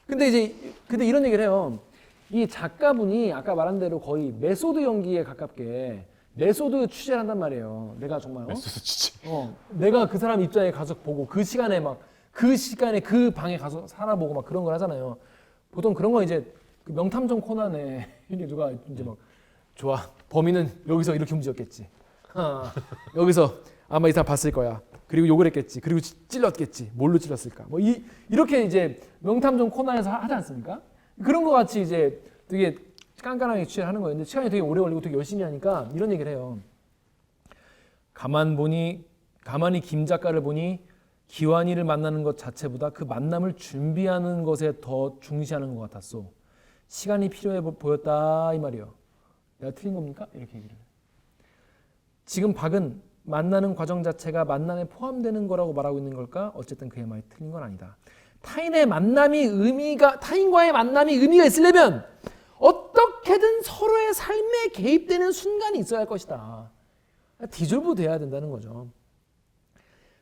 근데 이런 얘기를 해요. 이 작가분이 아까 말한 대로 거의 메소드 연기에 가깝게 메소드 취재를 한단 말이에요. 내가 정말 메소드 취재. 내가 그 사람 입장에 가서 보고 그 시간에 그 방에 가서 살아보고 막 그런 걸 하잖아요. 보통 그런 거 이제 그 명탐정 코난에 누가 이제 막 좋아 범인은 여기서 이렇게 움직였겠지. 여기서 아마 이 사람 봤을 거야. 그리고 욕을 했겠지. 그리고 찔렀겠지. 뭘로 찔렀을까? 뭐 이렇게 이제 명탐정 코난에서 하지 않습니까? 그런 거 같이 이제 되게 깐깐하게 취재를 하는 거예요. 근데 시간이 되게 오래 걸리고 되게 열심히 하니까 이런 얘기를 해요. 가만히 김 작가를 보니 기완이를 만나는 것 자체보다 그 만남을 준비하는 것에 더 중시하는 것 같았소. 시간이 필요해 보였다 이 말이에요. 내가 틀린 겁니까? 이렇게 얘기를 해요. 지금 박은 만나는 과정 자체가 만남에 포함되는 거라고 말하고 있는 걸까? 어쨌든 그의 말이 틀린 건 아니다. 타인과의 만남이 의미가 있으려면 어떻게든 서로의 삶에 개입되는 순간이 있어야 할 것이다. 디졸브 돼야 된다는 거죠.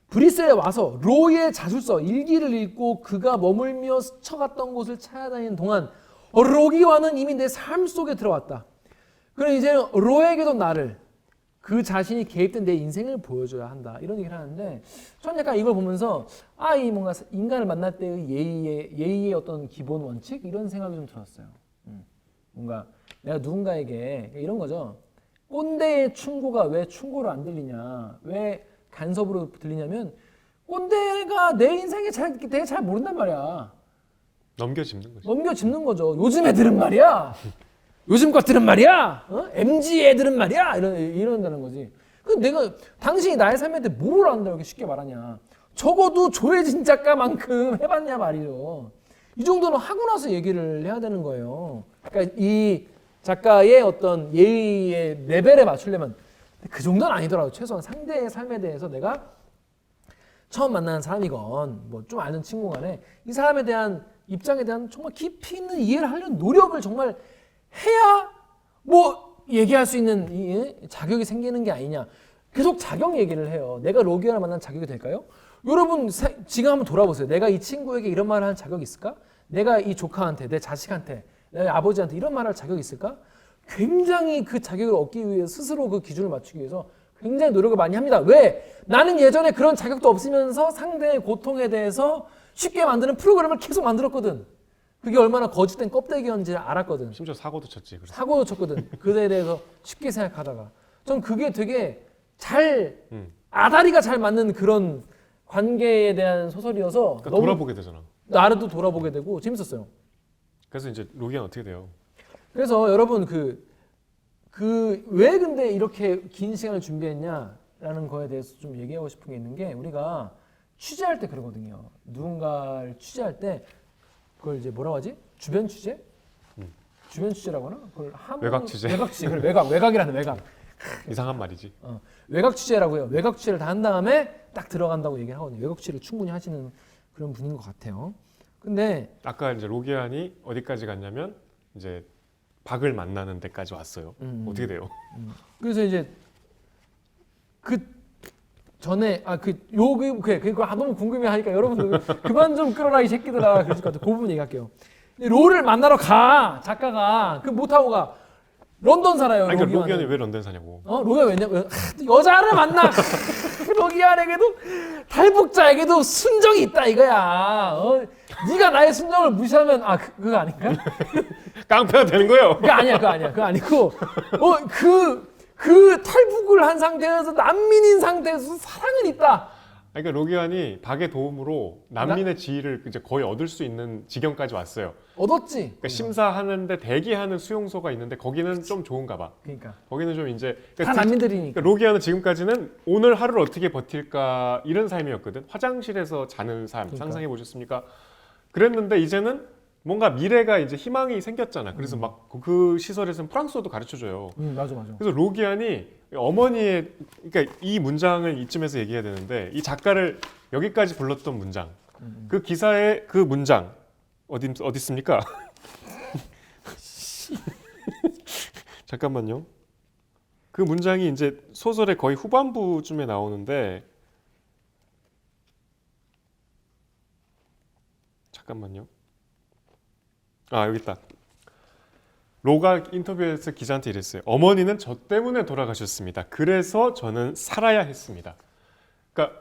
브리스에 와서 로의 자술서 일기를 읽고 그가 머물며 스쳐갔던 곳을 찾아다니는 동안 로기와는 이미 내 삶 속에 들어왔다. 그럼 이제 로에게도 나를 그 자신이 개입된 내 인생을 보여줘야 한다. 이런 얘기를 하는데 저는 약간 이걸 보면서 이 뭔가 인간을 만날 때의 예의의 어떤 기본 원칙 이런 생각이 좀 들었어요. 뭔가 내가 누군가에게 이런 거죠. 꼰대의 충고가 왜 충고로 안 들리냐? 왜 간섭으로 들리냐면 꼰대가 내 인생에 되게 잘 모른단 말이야. 넘겨짚는 거죠. 요즘 애들은 말이야. 요즘 것들은 말이야. MZ 애들은 말이야. 이런다는 거지. 내가 당신이 나의 삶에 대해 뭘 안다 이렇게 쉽게 말하냐. 적어도 조혜진 작가만큼 해봤냐 말이죠. 이 정도는 하고 나서 얘기를 해야 되는 거예요. 그러니까 이 작가의 어떤 예의의 레벨에 맞추려면 그 정도는 아니더라도 최소한 상대의 삶에 대해서 내가 처음 만나는 사람이건 뭐 좀 아는 친구 간에 이 사람에 대한 입장에 대한 정말 깊이 있는 이해를 하려는 노력을 정말 해야 뭐 얘기할 수 있는 자격이 생기는 게 아니냐. 계속 자격 얘기를 해요. 내가 로기아를 만난 자격이 될까요? 여러분 지금 한번 돌아보세요. 내가 이 친구에게 이런 말을 하는 자격이 있을까? 내가 이 조카한테, 내 자식한테, 내 아버지한테 이런 말을 할 자격이 있을까? 굉장히 그 자격을 얻기 위해 스스로 그 기준을 맞추기 위해서 굉장히 노력을 많이 합니다. 왜? 나는 예전에 그런 자격도 없으면서 상대의 고통에 대해서 쉽게 만드는 프로그램을 계속 만들었거든. 그게 얼마나 거짓된 껍데기였는지 알았거든. 심지어 사고도 쳤지. 그래서. 사고도 쳤거든. 그에 대해서 쉽게 생각하다가. 전 그게 되게 잘 아다리가 잘 맞는 그런 관계에 대한 소설이어서 그러니까 돌아보게 되잖아. 나를 돌아보게 되고 재밌었어요. 그래서 이제 로기아는 어떻게 돼요? 그래서 여러분 왜 근데 이렇게 긴 시간을 준비했냐라는 거에 대해서 좀 얘기하고 싶은 게 있는 게 우리가 취재할 때 그러거든요. 누군가를 취재할 때 그걸 이제 뭐라고 하지? 주변 취재? 주변 취재라고 하나? 그걸 외곽 취재. 외곽 취재. 외곽이라는 외곽. 이상한 말이지. 외곽 취재라고 해요. 외곽 취재를 다 한 다음에 딱 들어간다고 얘기를 하거든요. 외곽 취재를 충분히 하시는 그런 분인 것 같아요. 근데 아까 이제 로기안이 어디까지 갔냐면 이제 박을 만나는 데까지 왔어요. 어떻게 돼요? 그래서 이제 그 전에 그거 너무 궁금해하니까 여러분들 그만 좀 끌어라 이 새끼들아 그랬을 것 같아. 그 부분 얘기할게요. 로를 만나러 가 작가가 그 못 타고 가. 런던 살아요. 아니, 그러니까 로기안은. 로기안이 왜 런던 사냐고. 로기안 왜냐면 여자를 만나. 로기안에게도 탈북자에게도 순정이 있다 이거야. 네가 나의 순정을 무시하면 그거 아닌가? 깡패가 되는 거예요. 그거 아니야. 그거 아니고 그 탈북을 한 상태에서 난민인 상태에서 사랑은 있다. 그러니까 로기안이 박의 도움으로 난민의 지위를 이제 거의 얻을 수 있는 지경까지 왔어요. 얻었지. 그러니까 심사하는데 대기하는 수용소가 있는데 거기는 좀 좋은가 봐. 그러니까 거기는 좀 이제 다 난민들이니까. 그러니까 로기안은 지금까지는 오늘 하루를 어떻게 버틸까 이런 삶이었거든. 화장실에서 자는 삶 그러니까. 상상해 보셨습니까? 그랬는데 이제는 뭔가 미래가 이제 희망이 생겼잖아. 그래서 막 그 시설에서는 프랑스어도 가르쳐 줘요. 맞아. 그래서 로기안이 어머니의 그러니까 이 문장을 이쯤에서 얘기해야 되는데 이 작가를 여기까지 불렀던 문장 그 기사의 그 문장 어디 있습니까? 잠깐만요. 그 문장이 이제 소설의 거의 후반부쯤에 나오는데 잠깐만요. 여기 있다. 로가 인터뷰에서 기자한테 이랬어요. 어머니는 저 때문에 돌아가셨습니다. 그래서 저는 살아야 했습니다. 그러니까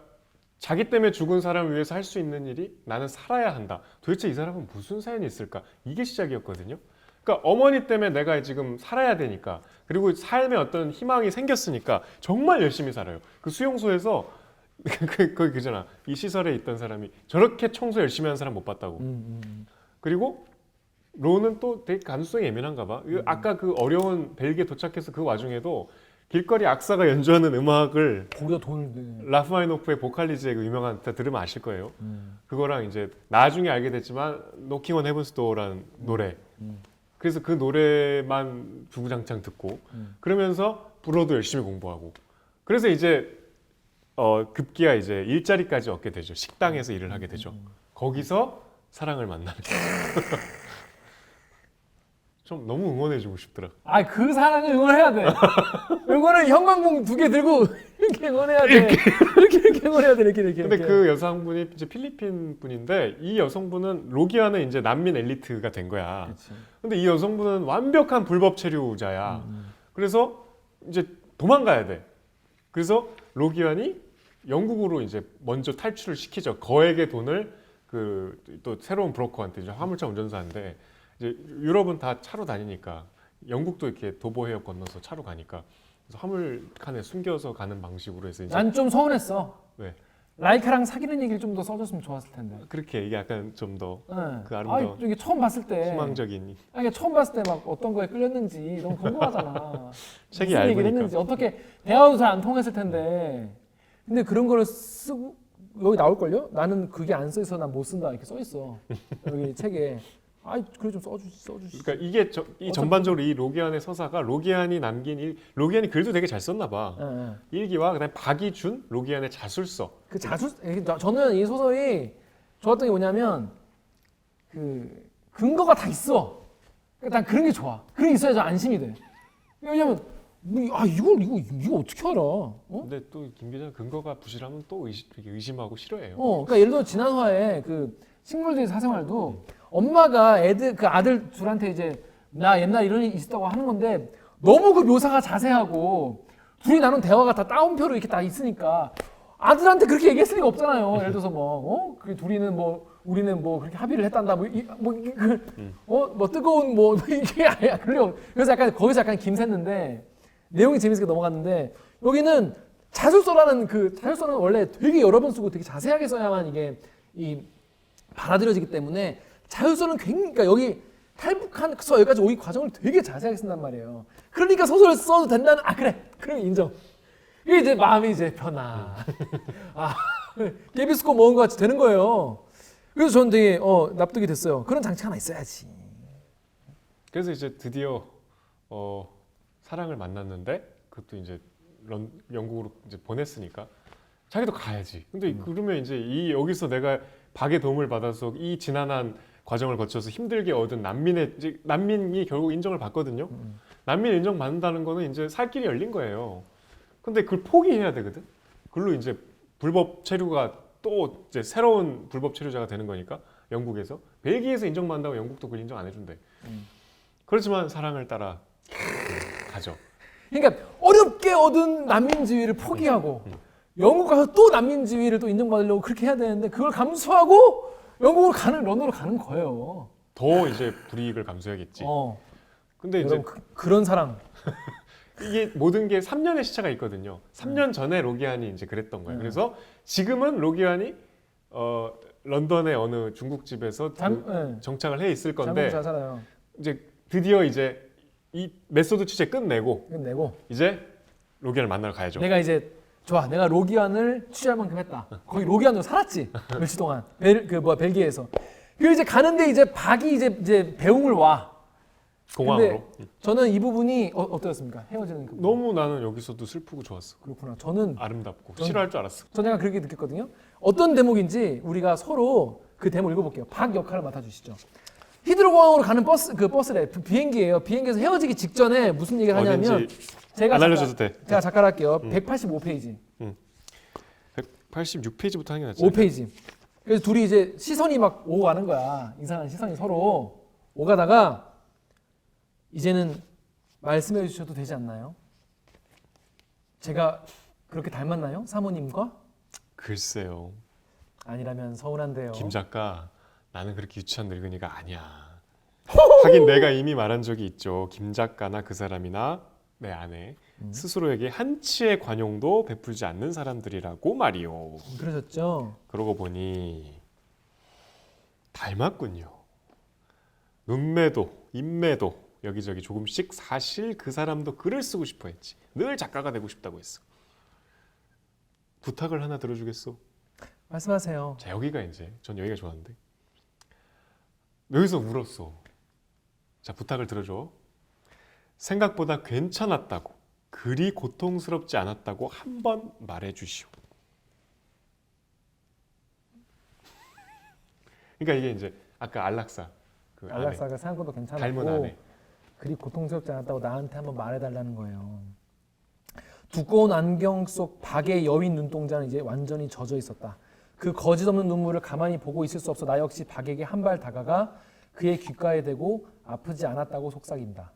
자기 때문에 죽은 사람을 위해서 할 수 있는 일이 나는 살아야 한다. 도대체 이 사람은 무슨 사연이 있을까? 이게 시작이었거든요. 그러니까 어머니 때문에 내가 지금 살아야 되니까 그리고 삶에 어떤 희망이 생겼으니까 정말 열심히 살아요. 그 수용소에서 거기 그잖아. 이 시설에 있던 사람이 저렇게 청소 열심히 하는 사람 못 봤다고. 그리고 로는 또 되게 감수성이 예민한가 봐. 아까 그 어려운 벨기에 도착해서 그 와중에도 길거리 악사가 연주하는 음악을 거기다 돈을 라흐마니노프의 보칼리즈의 그 유명한 다 들으면 아실 거예요. 그거랑 이제 나중에 알게 됐지만 노킹 온 헤븐스 도어라는 노래. 그래서 그 노래만 주구장창 듣고 그러면서 불어도 열심히 공부하고. 그래서 이제 급기야 이제 일자리까지 얻게 되죠. 식당에서 일을 하게 되죠. 거기서 사랑을 만나는. 좀 너무 응원해주고 싶더라. 그 사랑을 응원해야 돼. 이거는 형광봉 2개 들고 이렇게 응원해야 돼. 이렇게 응원해야 돼. 이렇게. 근데 그 여성분이 이제 필리핀 분인데 이 여성분은 로기안은 이제 난민 엘리트가 된 거야. 그치. 근데 이 여성분은 완벽한 불법 체류자야. 그래서 이제 도망가야 돼. 그래서 로기안이 영국으로 이제 먼저 탈출을 시키죠. 거액의 돈을 그 또 새로운 브로커한테 이제 화물차 운전사인데 이제 유럽은 다 차로 다니니까 영국도 이렇게 도보해역 건너서 차로 가니까 그래서 화물칸에 숨겨서 가는 방식으로 해서 이제 난 좀 서운했어. 왜? 라이카랑 사귀는 얘기를 좀 더 써줬으면 좋았을 텐데. 그렇게 이게 약간 좀 더 그 네. 아름다운 이게 처음 봤을 때. 희망적인 이게 처음 봤을 때 막 어떤 거에 끌렸는지 너무 궁금하잖아. 책이 무슨 얘기를 얇으니까. 했는지 어떻게 대화도 잘 안 통했을 텐데. 근데 그런 거를 쓰고 여기 나올걸요? 나는 그게 안 써있어 난 못 쓴다 이렇게 써있어. 여기 책에. 그래 좀 써주시. 그러니까 이게 이 전반적으로 이 로기안의 서사가 로기안이 남긴 로기안이 글도 되게 잘 썼나 봐. 일기와 그다음에 박이 준 로기안의 자술서. 저는 이 소설이 좋았던 게 뭐냐면 그 근거가 다 있어. 그러니까 난 그런 게 좋아. 그런 게 있어야 좀 안심이 돼. 왜냐면 이거 어떻게 알아? 근데 또 김 기자 근거가 부실하면 또 의심하고 싫어해요. 그러니까 예를 들어 지난 화에 그 식물들의 사생활도 엄마가 그 아들 둘한테 이제 나 옛날 이런 일이 있었다고 하는 건데 너무 그 묘사가 자세하고 둘이 나눈 대화가 다 따옴표로 이렇게 다 있으니까 아들한테 그렇게 얘기했을 리가 없잖아요. 예를 들어서 그 둘이는 우리는 그렇게 합의를 했단다 뭐 뜨거운 이게 아니야. 그래서 약간 거기서 약간 김샜는데 내용이 재밌게 넘어갔는데 여기는 자술서는 원래 되게 여러 번 쓰고 되게 자세하게 써야만 이게 받아들여지기 때문에 자술서는 그러니까 여기 탈북한서 여기까지 오기 과정을 되게 자세하게 쓴단 말이에요. 그러니까 소설을 써도 된다는 그럼 인정. 이게 이제 마음이 이제 편하. 깨비스코 모은 것 같이 되는 거예요. 그래서 저는 되게 납득이 됐어요. 그런 장치가 하나 있어야지. 그래서 이제 드디어 사랑을 만났는데 그것도 이제 영국으로 이제 보냈으니까 자기도 가야지. 근데 그러면 이제 여기서 내가 박의 도움을 받아서 이 지난한 과정을 거쳐서 힘들게 얻은 난민이 결국 인정을 받거든요. 난민 인정 받는다는 거는 이제 살 길이 열린 거예요. 근데 그걸 포기해야 되거든. 그걸로 이제 불법 체류가 또 이제 새로운 불법 체류자가 되는 거니까 영국에서 벨기에에서 인정받는다고 영국도 그걸 인정 안 해준대. 그렇지만 사랑을 따라 가죠. 그러니까 어렵게 얻은 난민 지위를 포기하고 영국 가서 또 난민 지위를 또 인정받으려고 그렇게 해야 되는데 그걸 감수하고 영국으로 가는 런던으로 가는 거예요. 더 이제 불이익을 감수해야겠지. 근데 이제 여러분 그런 사랑. 이게 모든 게 3년의 시차가 있거든요. 3년 전에 로기안이 이제 그랬던 거예요. 그래서 지금은 로기안이 런던의 어느 중국집에서 정착을 해 있을 건데 잘 살아요. 이제 드디어 이제 이 메소드 취재 끝내고 내고 이제 로기안을 만나러 가야죠. 내가 이제 좋아. 내가 로기안을 취재할 만큼 했다. 거기 로기안으로 살았지. 며칠 동안 벨기에에서. 그리고 이제 가는데 이제 박이 이제 배웅을 와. 공항으로. 근데 저는 이 부분이 어떠셨습니까? 헤어지는 그 부분. 너무 나는 여기서도 슬프고 좋았어. 그렇구나. 저는 아름답고 싫어할 줄 알았어. 내가 그렇게 느꼈거든요. 어떤 대목인지 우리가 서로 그 대목 읽어볼게요. 박 역할을 맡아주시죠. 히드로 공항으로 가는 버스래. 비행기예요. 비행기에서 헤어지기 직전에 무슨 얘기를 하냐면 안 알려줘도 돼. 제가 작가를 할게요. 185페이지. 186페이지부터 하는 게 낫지. 5페이지. 그래서 둘이 이제 시선이 막 오고 가는 거야. 이상한 시선이 서로 오가다가 이제는 말씀해 주셔도 되지 않나요? 제가 그렇게 닮았나요? 사모님과? 글쎄요. 아니라면 서운한데요. 김 작가, 나는 그렇게 유치한 늙은이가 아니야. 하긴 내가 이미 말한 적이 있죠. 김 작가나 그 사람이나 내 아내 스스로에게 한치의 관용도 베풀지 않는 사람들이라고 말이요. 그러셨죠? 그러고 보니 닮았군요. 눈매도 입매도 여기저기 조금씩. 사실 그 사람도 글을 쓰고 싶어 했지. 늘 작가가 되고 싶다고 했어. 부탁을 하나 들어주겠소? 말씀하세요. 자, 여기가 이제 전 여기가 좋았는데 여기서 울었어. 자, 부탁을 들어줘. 생각보다 괜찮았다고, 그리 고통스럽지 않았다고 한번 말해주시오. 그러니까 이게 이제 아까 안락사 그 안락사가 생각보다 닮은 괜찮았고 아내. 그리 고통스럽지 않았다고 나한테 한번 말해달라는 거예요. 두꺼운 안경 속 박의 여윈 눈동자는 이제 완전히 젖어 있었다. 그 거짓없는 눈물을 가만히 보고 있을 수 없어 나 역시 박에게 한 발 다가가 그의 귓가에 대고 아프지 않았다고 속삭인다.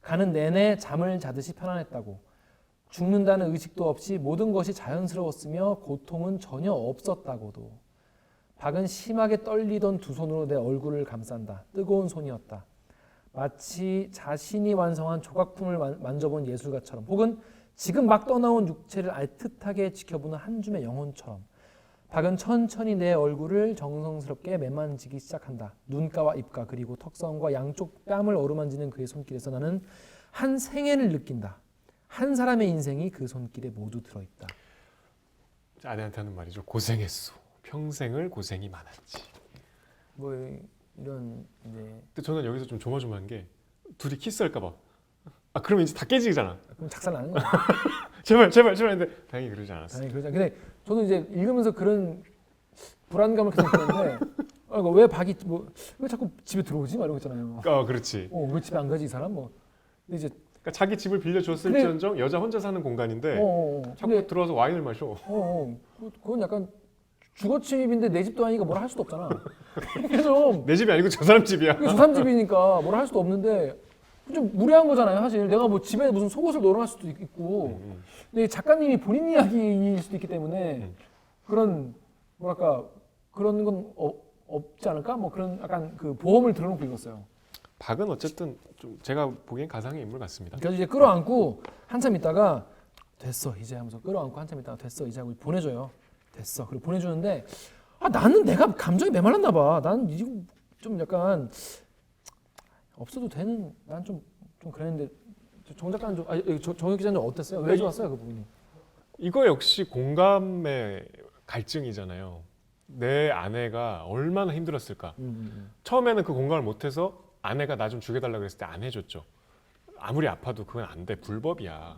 가는 내내 잠을 자듯이 편안했다고. 죽는다는 의식도 없이 모든 것이 자연스러웠으며 고통은 전혀 없었다고도. 박은 심하게 떨리던 두 손으로 내 얼굴을 감싼다. 뜨거운 손이었다. 마치 자신이 완성한 조각품을 만져본 예술가처럼, 혹은 지금 막 떠나온 육체를 알듯하게 지켜보는 한 줌의 영혼처럼. 박은 천천히 내 얼굴을 정성스럽게 매만지기 시작한다. 눈가와 입가 그리고 턱선과 양쪽 뺨을 어루만지는 그의 손길에서 나는 한 생애를 느낀다. 한 사람의 인생이 그 손길에 모두 들어있다. 아내한테 하는 말이죠. 고생했소. 평생을 고생이 많았지. 뭐 이런 이제. 근데 저는 여기서 좀 조마조마한 게 둘이 키스할까 봐. 아, 그러면 이제 다 깨지잖아. 그럼 작살나는 거야. 제발 했는데 다행히 그러지 않았어. 아니 그러자. 근데 저는 이제 읽으면서 그런 불안감을 계속 느꼈는데 왜 박이 왜 자꾸 집에 들어오지? 막 이러고 있잖아요. 그렇지. 왜 집에 안 가지 이 사람? 뭐. 근데 이제 그러니까 자기 집을 빌려줬을지언정 여자 혼자 사는 공간인데 자꾸 근데 들어와서 와인을 마셔. 그건 약간 주거침입인데 내 집도 아니니까 뭐라 할 수도 없잖아. 그래서 내 집이 아니고 저 사람 집이야. 저 사람 집이니까 뭐라 할 수도 없는데 좀 무례한 거잖아요. 사실 내가 뭐 집에 무슨 속옷을 넣어놓을 수도 있고. 근데 작가님이 본인 이야기일 수도 있기 때문에 그런 뭐랄까 그런 건 없지 않을까? 뭐 그런 약간 그 보험을 들어놓고 읽었어요. 박은 어쨌든 좀 제가 보기엔 가상의 인물 같습니다. 그래서 이제 끌어안고 한참 있다가 됐어 이제 하면서 끌어안고 한참 있다가 됐어 이제 하고 보내줘요. 됐어. 그리고 보내주는데 나는 내가 감정이 메말랐나 봐. 나는 좀 약간 없어도 되는. 난 좀 그랬는데 정 작가는 정혁 기자는 어땠어요? 왜 좋았어요 그 부분이? 이거 역시 공감의 갈증이잖아요. 내 아내가 얼마나 힘들었을까. 처음에는 그 공감을 못해서 아내가 나 좀 죽여달라고 그랬을 때 안 해줬죠. 아무리 아파도 그건 안 돼. 불법이야.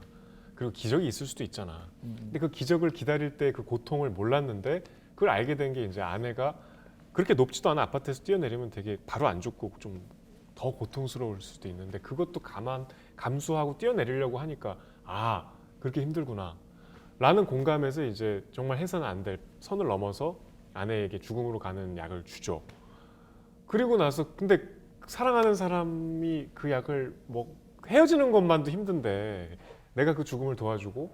그리고 기적이 있을 수도 있잖아. 근데 그 기적을 기다릴 때 그 고통을 몰랐는데 그걸 알게 된 게 이제 아내가 그렇게 높지도 않은 아파트에서 뛰어내리면 되게 바로 안 죽고 좀 더 고통스러울 수도 있는데 그것도 감수하고 뛰어내리려고 하니까 그렇게 힘들구나 라는 공감에서 이제 정말 해서는 안 될 선을 넘어서 아내에게 죽음으로 가는 약을 주죠. 그리고 나서 근데 사랑하는 사람이 그 약을 헤어지는 것만도 힘든데 내가 그 죽음을 도와주고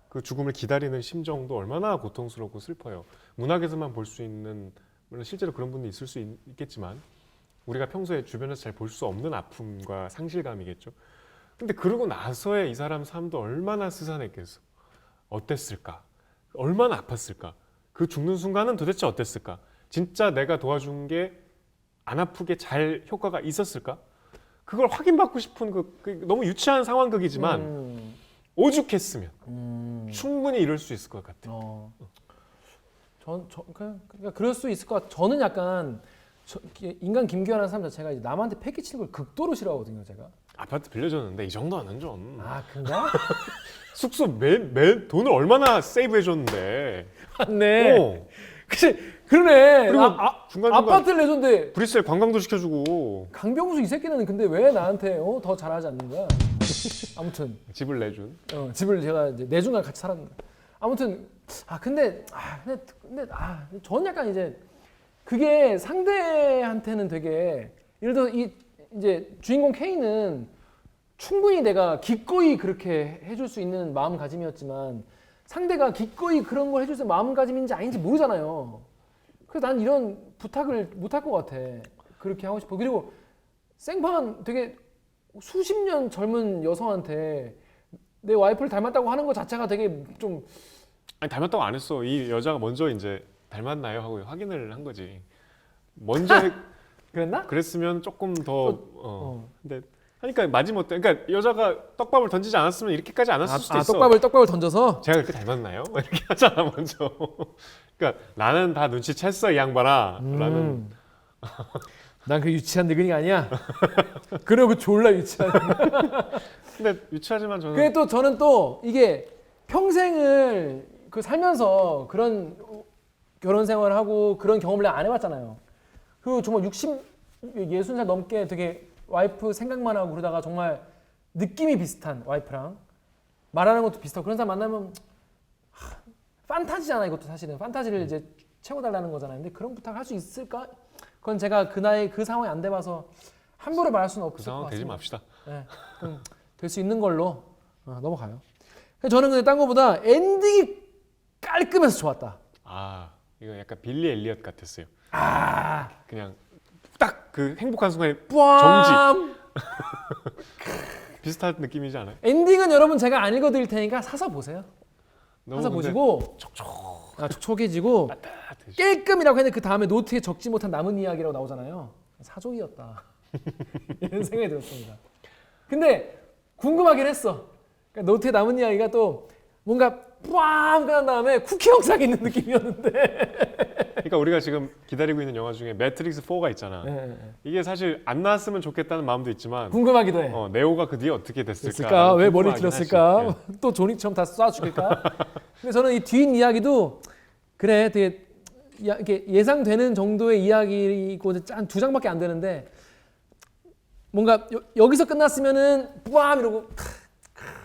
그 죽음을 기다리는 심정도 얼마나 고통스럽고 슬퍼요. 문학에서만 볼 수 있는, 물론 실제로 그런 분도 있을 수 있겠지만 우리가 평소에 주변에서 잘 볼 수 없는 아픔과 상실감이겠죠. 근데 그러고 나서의 이 사람 삶도 얼마나 스산했겠어. 어땠을까? 얼마나 아팠을까? 그 죽는 순간은 도대체 어땠을까? 진짜 내가 도와준 게 안 아프게 잘 효과가 있었을까? 그걸 확인받고 싶은 그 너무 유치한 상황극이지만 오죽했으면 충분히 이럴 수 있을 것 같아. 그러니까 그럴 수 있을 것 같아. 저는 약간 인간 김규환이라는 사람 자체가 이제 남한테 패기치는 걸 극도로 싫어하거든요, 제가. 아파트 빌려줬는데 이 정도는 좀. 아, 그런가? 숙소 매 돈을 얼마나 세이브해줬는데. 맞네. 그러네. 그리고 중간중간 아파트를 내줬는데 브리셀 관광도 시켜주고 강병수 이 새끼는 근데 왜 나한테 더 잘하지 않는 거야? 아무튼 집을 내준. 집을 제가 이제 내중간 같이 살았는데 아무튼 근데 저는 약간 이제 그게 상대한테는 되게 예를 들어 이제 주인공 K는 충분히 내가 기꺼이 그렇게 해줄 수 있는 마음가짐이었지만 상대가 기꺼이 그런 걸 해줄 수 있는 마음가짐인지 아닌지 모르잖아요. 그래서 난 이런 부탁을 못 할 것 같아. 그렇게 하고 싶어. 그리고 생판 되게 수십 년 젊은 여성한테 내 와이프를 닮았다고 하는 것 자체가 되게 좀 아니 닮았다고 안 했어. 이 여자가 먼저 이제 닮았나요 하고 확인을 한 거지. 먼저 그랬나? 그랬으면 조금 더 근데 하니까 마지못해. 그러니까 여자가 떡밥을 던지지 않았으면 이렇게까지 안 했을 수도 있어. 떡밥을 던져서 제가 그렇게 닮았나요? 이렇게 하잖아 먼저. 그러니까 나는 다 눈치챘어 이 양반아. 라는. 난 그 유치한 늙은이가 아니야. 그러고 졸라 유치한. 근데 유치하지만 저는. 그게 또 저는 또 이게 평생을 그 살면서 그런 결혼 생활을 하고 그런 경험을 안 해봤잖아요. 그 정말 60살 넘게 되게 와이프 생각만 하고 그러다가 정말 느낌이 비슷한 와이프랑 말하는 것도 비슷하고 그런 사람 만나면 판타지잖아. 이것도 사실은 판타지를 이제 채워달라는 거잖아요. 근데 그런 부탁을 할 수 있을까? 그건 제가 그 나이 그 상황이 안 돼봐서 함부로 말할 수는 없을 그 것 상황 되지 같습니다. 맙시다. 네, 될 수 있는 걸로 넘어가요. 저는 근데 딴 거보다 엔딩이 깔끔해서 좋았다. 아 이거 약간 빌리 엘리엇 같았어요. 그냥 딱 그 행복한 순간에 정지. 비슷한 느낌이지 않아요? 엔딩은 여러분 제가 안 읽어드릴 테니까 사서 보세요. 사서 근데 보시고 촉촉해지고 따뜻해져. 깔끔이라고 했는데 그 다음에 노트에 적지 못한 남은 이야기라고 나오잖아요. 사족이었다. 이런 생각이 들었습니다. 근데 궁금하긴 했어. 그러니까 노트에 남은 이야기가 또 뭔가 뿌앙 끝난 다음에 쿠키 영상이 있는 느낌이었는데 그러니까 우리가 지금 기다리고 있는 영화 중에 매트릭스 4가 있잖아. 이게 사실 안 나왔으면 좋겠다는 마음도 있지만 궁금하기도 해. 네오가 그 뒤에 어떻게 됐을까? 왜 머리를 길었을까? 예. 또 조닉처럼 다 쏴 죽일까? 근데 저는 이 뒷 이야기도 그래 되게 이렇게 예상되는 정도의 이야기고 한 2장밖에 안 되는데 뭔가 여기서 끝났으면은 뿌암 이러고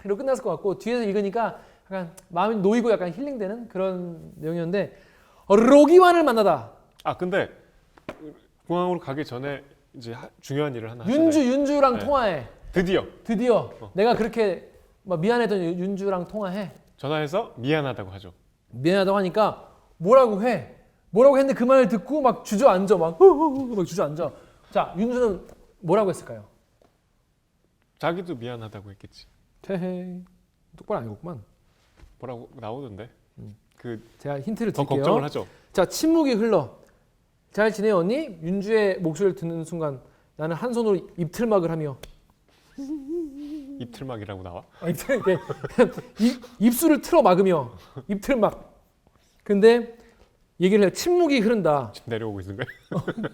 끝났을 것 같고 뒤에서 읽으니까 약간 마음이 놓이고 약간 힐링되는 그런 내용이었는데 로기완을 만나다. 근데 공항으로 가기 전에 이제 중요한 일을 하나 하잖아요. 윤주랑 네. 통화해. 드디어 내가 그렇게 막 미안했던 윤주랑 통화해. 전화해서 미안하다고 하죠. 미안하다고 하니까 뭐라고 했는데 그 말을 듣고 막 주저앉아 막 주저앉아. 자, 윤주는 뭐라고 했을까요? 자기도 미안하다고 했겠지. 퇴해. 똑바로 안 읽었구만. 뭐라고 나오던데. 제가 힌트를 더 드릴게요. 걱정을 하죠. 자, 침묵이 흘러. 잘 지내요 언니? 윤주의 목소리를 듣는 순간 나는 한 손으로 입틀막을 하며 입틀막이라고 나와? 입술을 틀어 막으며 입틀막. 근데 얘기를 해. 침묵이 흐른다. 지금 내려오고 있는 거야?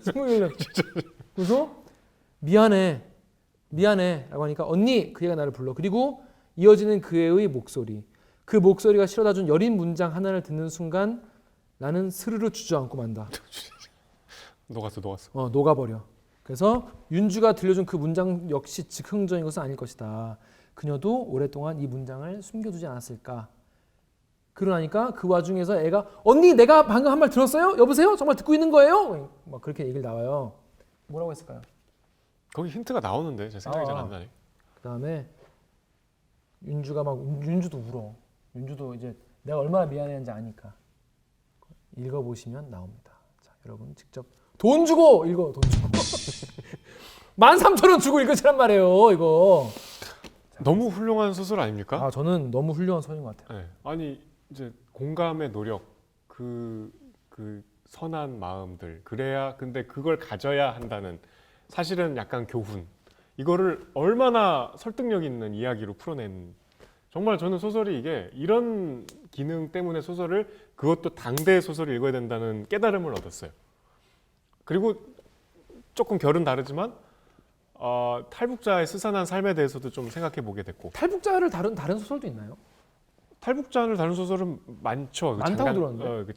침묵이 흘러. 그래서 미안해 라고 하니까 언니 그 애가 나를 불러. 그리고 이어지는 그 애의 목소리. 그 목소리가 실어다준 여린 문장 하나를 듣는 순간 나는 스르르 주저앉고 만다. 녹았어. 녹아버려. 그래서 윤주가 들려준 그 문장 역시 즉흥적인 것은 아닐 것이다. 그녀도 오랫동안 이 문장을 숨겨두지 않았을까. 그러니까 그 와중에서 애가 언니 내가 방금 한 말 들었어요? 여보세요? 정말 듣고 있는 거예요? 막 그렇게 얘기를 나와요. 뭐라고 했을까요? 거기 힌트가 나오는데 제 생각이 잘 안 나네. 그다음에 윤주가 막 윤주도 울어. 윤주도 이제 내가 얼마나 미안했는지 아니까. 읽어보시면 나옵니다. 자, 여러분 직접 돈 주고 읽어. 돈 주고 13,000원 주고 읽으시란 말이에요. 이거. 너무 훌륭한 소설 아닙니까? 아, 저는 너무 훌륭한 소설인 것 같아요. 네. 아니 이제 공감의 노력, 그 선한 마음들, 그래야 근데 그걸 가져야 한다는 사실은 약간 교훈. 이거를 얼마나 설득력 있는 이야기로 풀어낸. 정말 저는 소설이 이게 이런 기능 때문에 소설을, 그것도 당대 소설을 읽어야 된다는 깨달음을 얻었어요. 그리고 조금 결은 다르지만 탈북자의 스산한 삶에 대해서도 좀 생각해 보게 됐고. 탈북자를 다른 소설도 있나요? 탈북자를 다룬 소설은 많죠. 많다고 들었는데.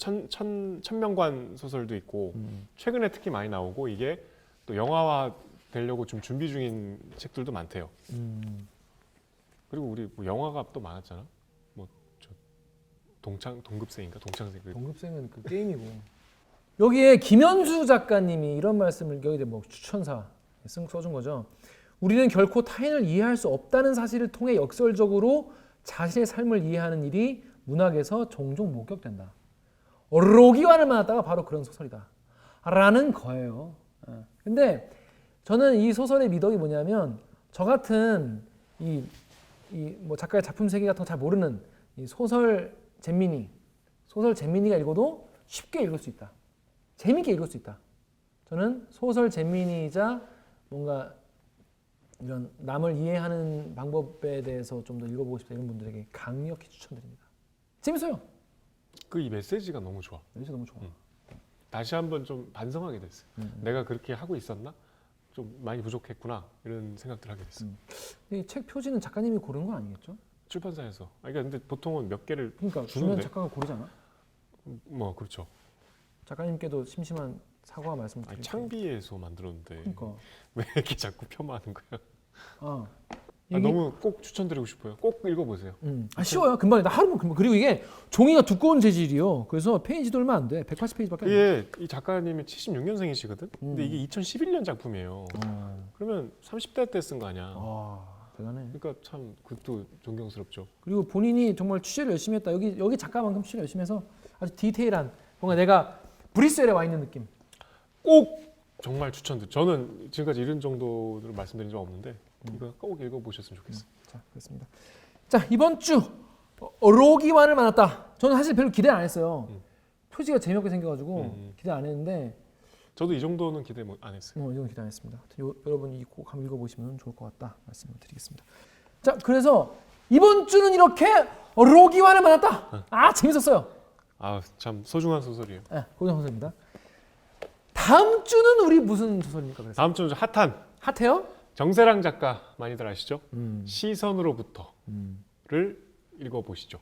천명관 소설도 있고 최근에 특히 많이 나오고, 이게 또 영화화 되려고 좀 준비 중인 책들도 많대요. 그리고 우리 뭐 영화가 또 많았잖아. 뭐 저 동급생인가 동창생. 동급생은 그 게임이고. 여기에 김현수 작가님이 이런 말씀을 여기 뭐 추천사 써준 거죠. 우리는 결코 타인을 이해할 수 없다는 사실을 통해 역설적으로 자신의 삶을 이해하는 일이 문학에서 종종 목격된다. 로기관을 만났다가 바로 그런 소설이다. 라는 거예요. 근데 저는 이 소설의 미덕이 뭐냐면, 저 같은 뭐 작가의 작품 세계 같은 거 잘 모르는 이 소설 잼민이가 읽어도 쉽게 읽을 수 있다. 재밌게 읽을 수 있다. 저는 소설 잼민이이자 뭔가 이런 남을 이해하는 방법에 대해서 좀 더 읽어보고 싶다 이런 분들에게 강력히 추천드립니다. 재밌어요. 이 메시지가 너무 좋아. 메시지 너무 좋아. 다시 한번 좀 반성하게 됐어요. 내가 그렇게 하고 있었나? 좀 많이 부족했구나 이런 생각들 하게 됐어요. 이 책 표지는 작가님이 고른 건 아니겠죠? 출판사에서. 그러니까 근데 보통은 몇 개를 그러니까 주면 주는데. 작가가 고르잖아. 뭐 그렇죠. 작가님께도 심심한 사과 말씀을 드릴게요. 창비에서 만들었는데 그러니까. 왜 이렇게 자꾸 폄하하는 거야? 이게, 너무 꼭 추천드리고 싶어요. 꼭 읽어보세요. 쉬워요. 금방이다. 하루면 금방. 그리고 이게 종이가 두꺼운 재질이요. 그래서 페이지도 얼마 안 돼. 180페이지밖에 안 돼. 이 작가님이 76년생이시거든. 근데 이게 2011년 작품이에요. 그러면 30대 때 쓴 거 아니야. 대단해. 그러니까 참 그것도 존경스럽죠. 그리고 본인이 정말 취재를 열심히 했다. 여기 작가만큼 취재를 열심히 해서 아주 디테일한, 뭔가 내가 브리스웰에 와 있는 느낌. 꼭 정말 추천드려요. 저는 지금까지 이런 정도를 말씀드린 적 없는데 이거 꼭 읽어보셨으면 좋겠어요. 자, 그렇습니다. 자, 이번 주 로기완을 만났다. 저는 사실 별로 기대 안 했어요. 표지가 재미없게 생겨가지고 기대 안 했는데, 저도 이 정도는 기대 안 했어요. 이 정도 기대 안 했습니다. 여러분이 꼭 한번 읽어보시면 좋을 것 같다 말씀을 드리겠습니다. 자, 그래서 이번 주는 이렇게 로기완을 만났다. 재밌었어요. 참 소중한 소설이에요. 네, 고정 소설입니다. 다음 주는 우리 무슨 소설입니까? 그래서? 다음 주는 핫한 핫해요? 정세랑 작가 많이들 아시죠? 시선으로부터를 읽어보시죠.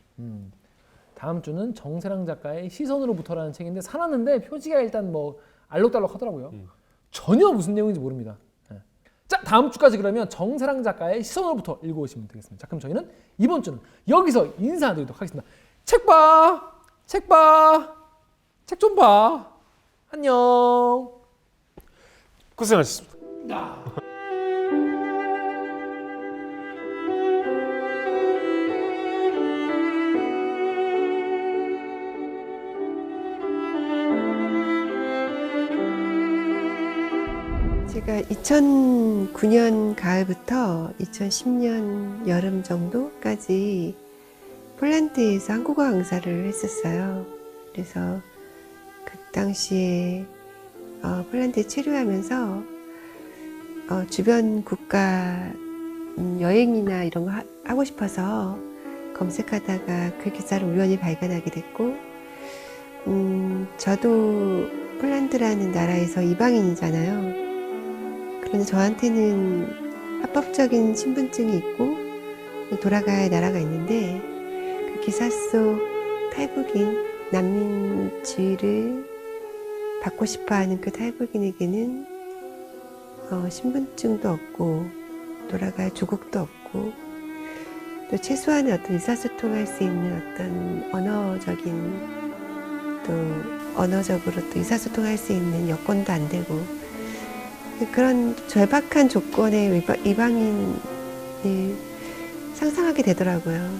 다음 주는 정세랑 작가의 시선으로부터라는 책인데, 사놨는데 표지가 일단 뭐 알록달록 하더라고요. 전혀 무슨 내용인지 모릅니다. 자, 다음 주까지 그러면 정세랑 작가의 시선으로부터 읽어오시면 되겠습니다. 자, 그럼 저희는 이번 주는 여기서 인사드리도록 하겠습니다. 책 봐! 책 봐! 책 좀 봐! 안녕! 고생하셨습니다. 제가 2009년 가을부터 2010년 여름 정도까지 폴란드에서 한국어 강사를 했었어요. 그래서 그 당시에 폴란드에 체류하면서 주변 국가 여행이나 이런 거 하고 싶어서 검색하다가 그 기사를 우연히 발견하게 됐고, 저도 폴란드라는 나라에서 이방인이잖아요. 그런데 저한테는 합법적인 신분증이 있고 돌아가야 할 나라가 있는데, 그 기사 속 탈북인 난민 지위를 받고 싶어하는 그 탈북인에게는 신분증도 없고 돌아갈 조국도 없고, 또 최소한의 어떤 의사소통할 수 있는 어떤 언어적으로 또 의사소통할 수 있는 여건도 안 되고, 그런 절박한 조건의 이방인 늘 상상하게 되더라고요.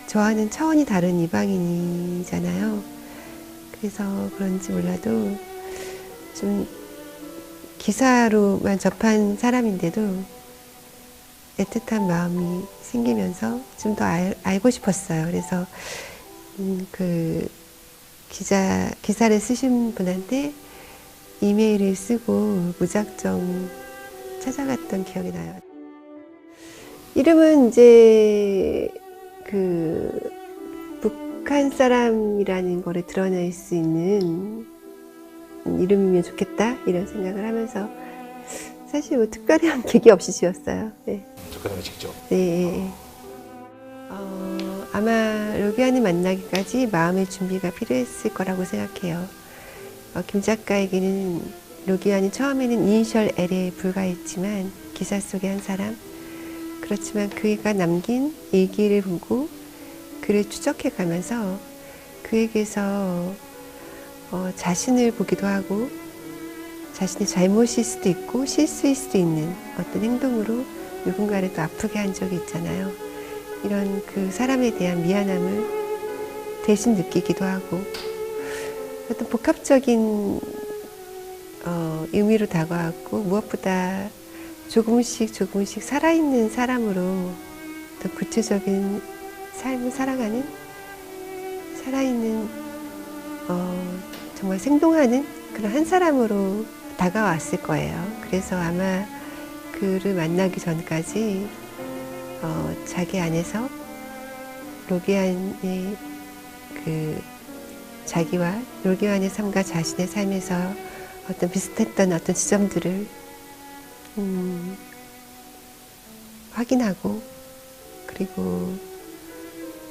저와는 차원이 다른 이방인이잖아요. 그래서 그런지 몰라도 좀 기사로만 접한 사람인데도 애틋한 마음이 생기면서 좀 더 알고 싶었어요. 그래서 그 기사를 쓰신 분한테 이메일을 쓰고 무작정 찾아갔던 기억이 나요. 이름은 이제 북한 사람이라는 거를 드러낼 수 있는 이름이면 좋겠다 이런 생각을 하면서 사실 뭐 특별한 계기 없이 지었어요. 네. 작가님이 직접. 네. 아마 로기안을 만나기까지 마음의 준비가 필요했을 거라고 생각해요. 김 작가에게는 로기안이 처음에는 이니셜 L에 불과했지만 기사 속의 한 사람. 그렇지만 그가 남긴 일기를 보고 그를 추적해 가면서 그에게서 자신을 보기도 하고 자신의 잘못일 수도 있고 실수일 수도 있는 어떤 행동으로 누군가를 또 아프게 한 적이 있잖아요. 이런 그 사람에 대한 미안함을 대신 느끼기도 하고 어떤 복합적인 의미로 다가왔고 무엇보다 조금씩 살아있는 사람으로 또 구체적인 삶을 살아가는 살아있는 정말 생동하는 그런 한 사람으로 다가왔을 거예요. 그래서 아마 그를 만나기 전까지 자기 안에서 로기안의 자기와 로기안의 삶과 자신의 삶에서 어떤 비슷했던 어떤 지점들을 확인하고 그리고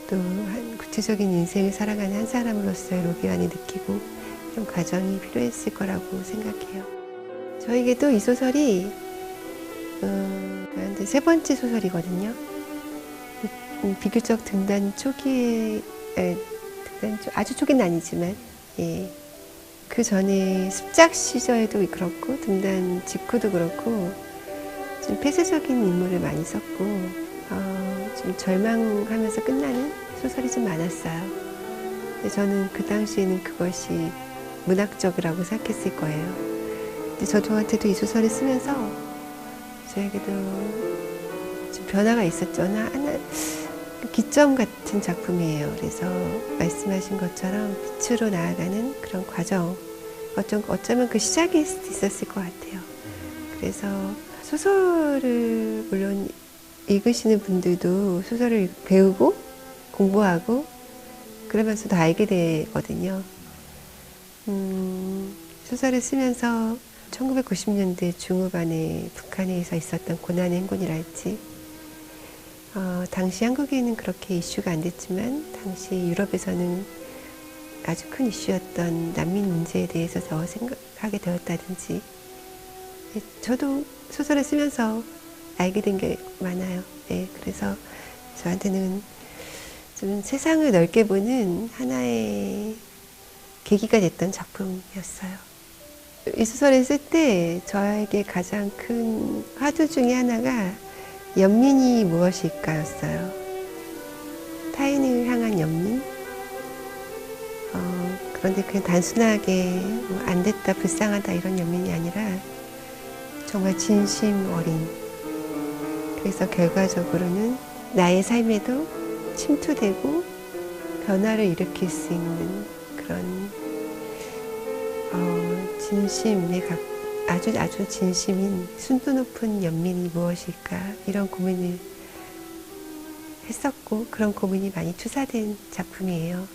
또 한 구체적인 인생을 살아가는 한 사람으로서의 로기안이 느끼고 이런 과정이 필요했을 거라고 생각해요. 저에게도 이 소설이 세 번째 소설이거든요. 비교적 등단 초기에 아주 초기는 아니지만 예. 그 전에 습작 시절도 그렇고 등단 직후도 그렇고 좀 폐쇄적인 인물을 많이 썼고 좀 절망하면서 끝나는 소설이 좀 많았어요. 근데 저는 그 당시에는 그것이 문학적이라고 생각했을 거예요. 근데 저한테도 이 소설을 쓰면서 저에게도 좀 변화가 있었죠. 하나 기점 같은 작품이에요. 그래서 말씀하신 것처럼 빛으로 나아가는 그런 과정. 어쩌면 그 시작일 수도 있었을 것 같아요. 그래서 소설을 물론 읽으시는 분들도 소설을 배우고 공부하고 그러면서도 알게 되거든요. 소설을 쓰면서 1990년대 중후반에 북한에서 있었던 고난의 행군이랄지 당시 한국에는 그렇게 이슈가 안 됐지만 당시 유럽에서는 아주 큰 이슈였던 난민 문제에 대해서 더 생각하게 되었다든지 저도 소설을 쓰면서 알게 된 게 많아요. 네, 그래서 저한테는 좀 세상을 넓게 보는 하나의 계기가 됐던 작품이었어요. 이 소설을 쓸 때 저에게 가장 큰 화두 중에 하나가 연민이 무엇일까였어요. 타인을 향한 연민? 그런데 그냥 단순하게 안 됐다, 불쌍하다 이런 연민이 아니라 정말 진심 어린. 그래서 결과적으로는 나의 삶에도 침투되고 변화를 일으킬 수 있는 그런 진심에 아주 진심인 순도 높은 연민이 무엇일까 이런 고민을 했었고 그런 고민이 많이 투사된 작품이에요.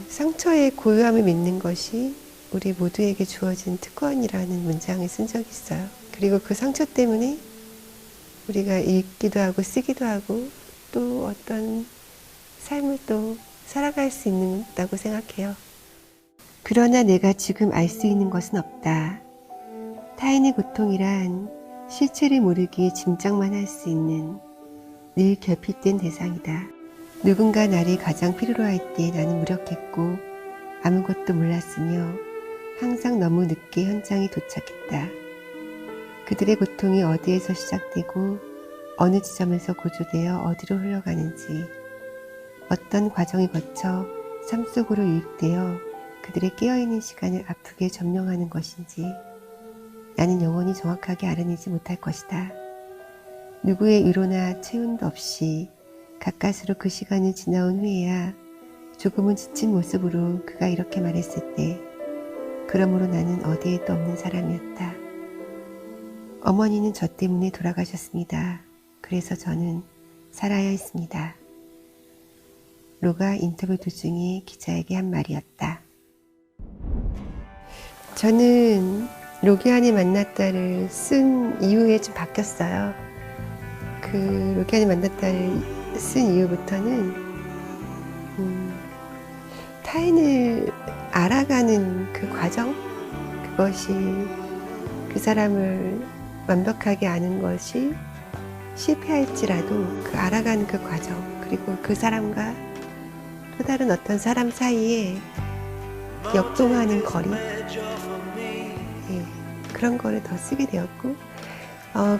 상처의 고요함을 믿는 것이 우리 모두에게 주어진 특권이라는 문장을 쓴 적이 있어요. 그리고 그 상처 때문에 우리가 읽기도 하고 쓰기도 하고 또 어떤 삶을 또 살아갈 수 있다고 생각해요. 그러나 내가 지금 알 수 있는 것은 없다. 타인의 고통이란 실체를 모르기에 짐작만 할 수 있는 늘 결핍된 대상이다. 누군가 나를 가장 필요로 할 때 나는 무력했고 아무것도 몰랐으며 항상 너무 늦게 현장에 도착했다. 그들의 고통이 어디에서 시작되고 어느 지점에서 고조되어 어디로 흘러가는지, 어떤 과정이 거쳐 삶 속으로 유입되어 그들의 깨어있는 시간을 아프게 점령하는 것인지 나는 영원히 정확하게 알아내지 못할 것이다. 누구의 위로나 체온도 없이 가까스로 그 시간을 지나온 후에야 조금은 지친 모습으로 그가 이렇게 말했을 때, 그러므로 나는 어디에도 없는 사람이었다. 어머니는 저 때문에 돌아가셨습니다. 그래서 저는 살아야 했습니다. 로가 인터뷰 도중에 기자에게 한 말이었다. 저는 로기안이 만났다를 쓴 이후에 좀 바뀌었어요. 그 로기안이 만났다를 쓴 이후부터는 타인을 알아가는 그 과정, 그것이 그 사람을 완벽하게 아는 것이 실패할지라도 그 알아가는 그 과정, 그리고 그 사람과 또 다른 어떤 사람 사이에 역동하는 거리, 그런 거를 더 쓰게 되었고,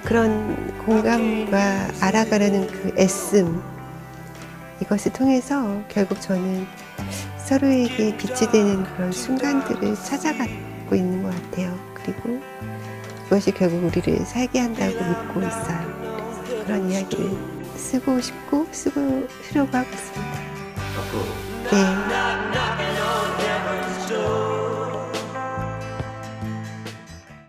그런 공감과 알아가려는 그 애씀, 이것을 통해서 결국 저는 서로에게 빛이 되는 그런 순간들을 찾아가고 있는 것 같아요. 그리고 그것이 결국 우리를 살게 한다고 믿고 있어요. 그래서 그런 이야기를 쓰고 싶고 쓰려고 하고 있습니다. 네.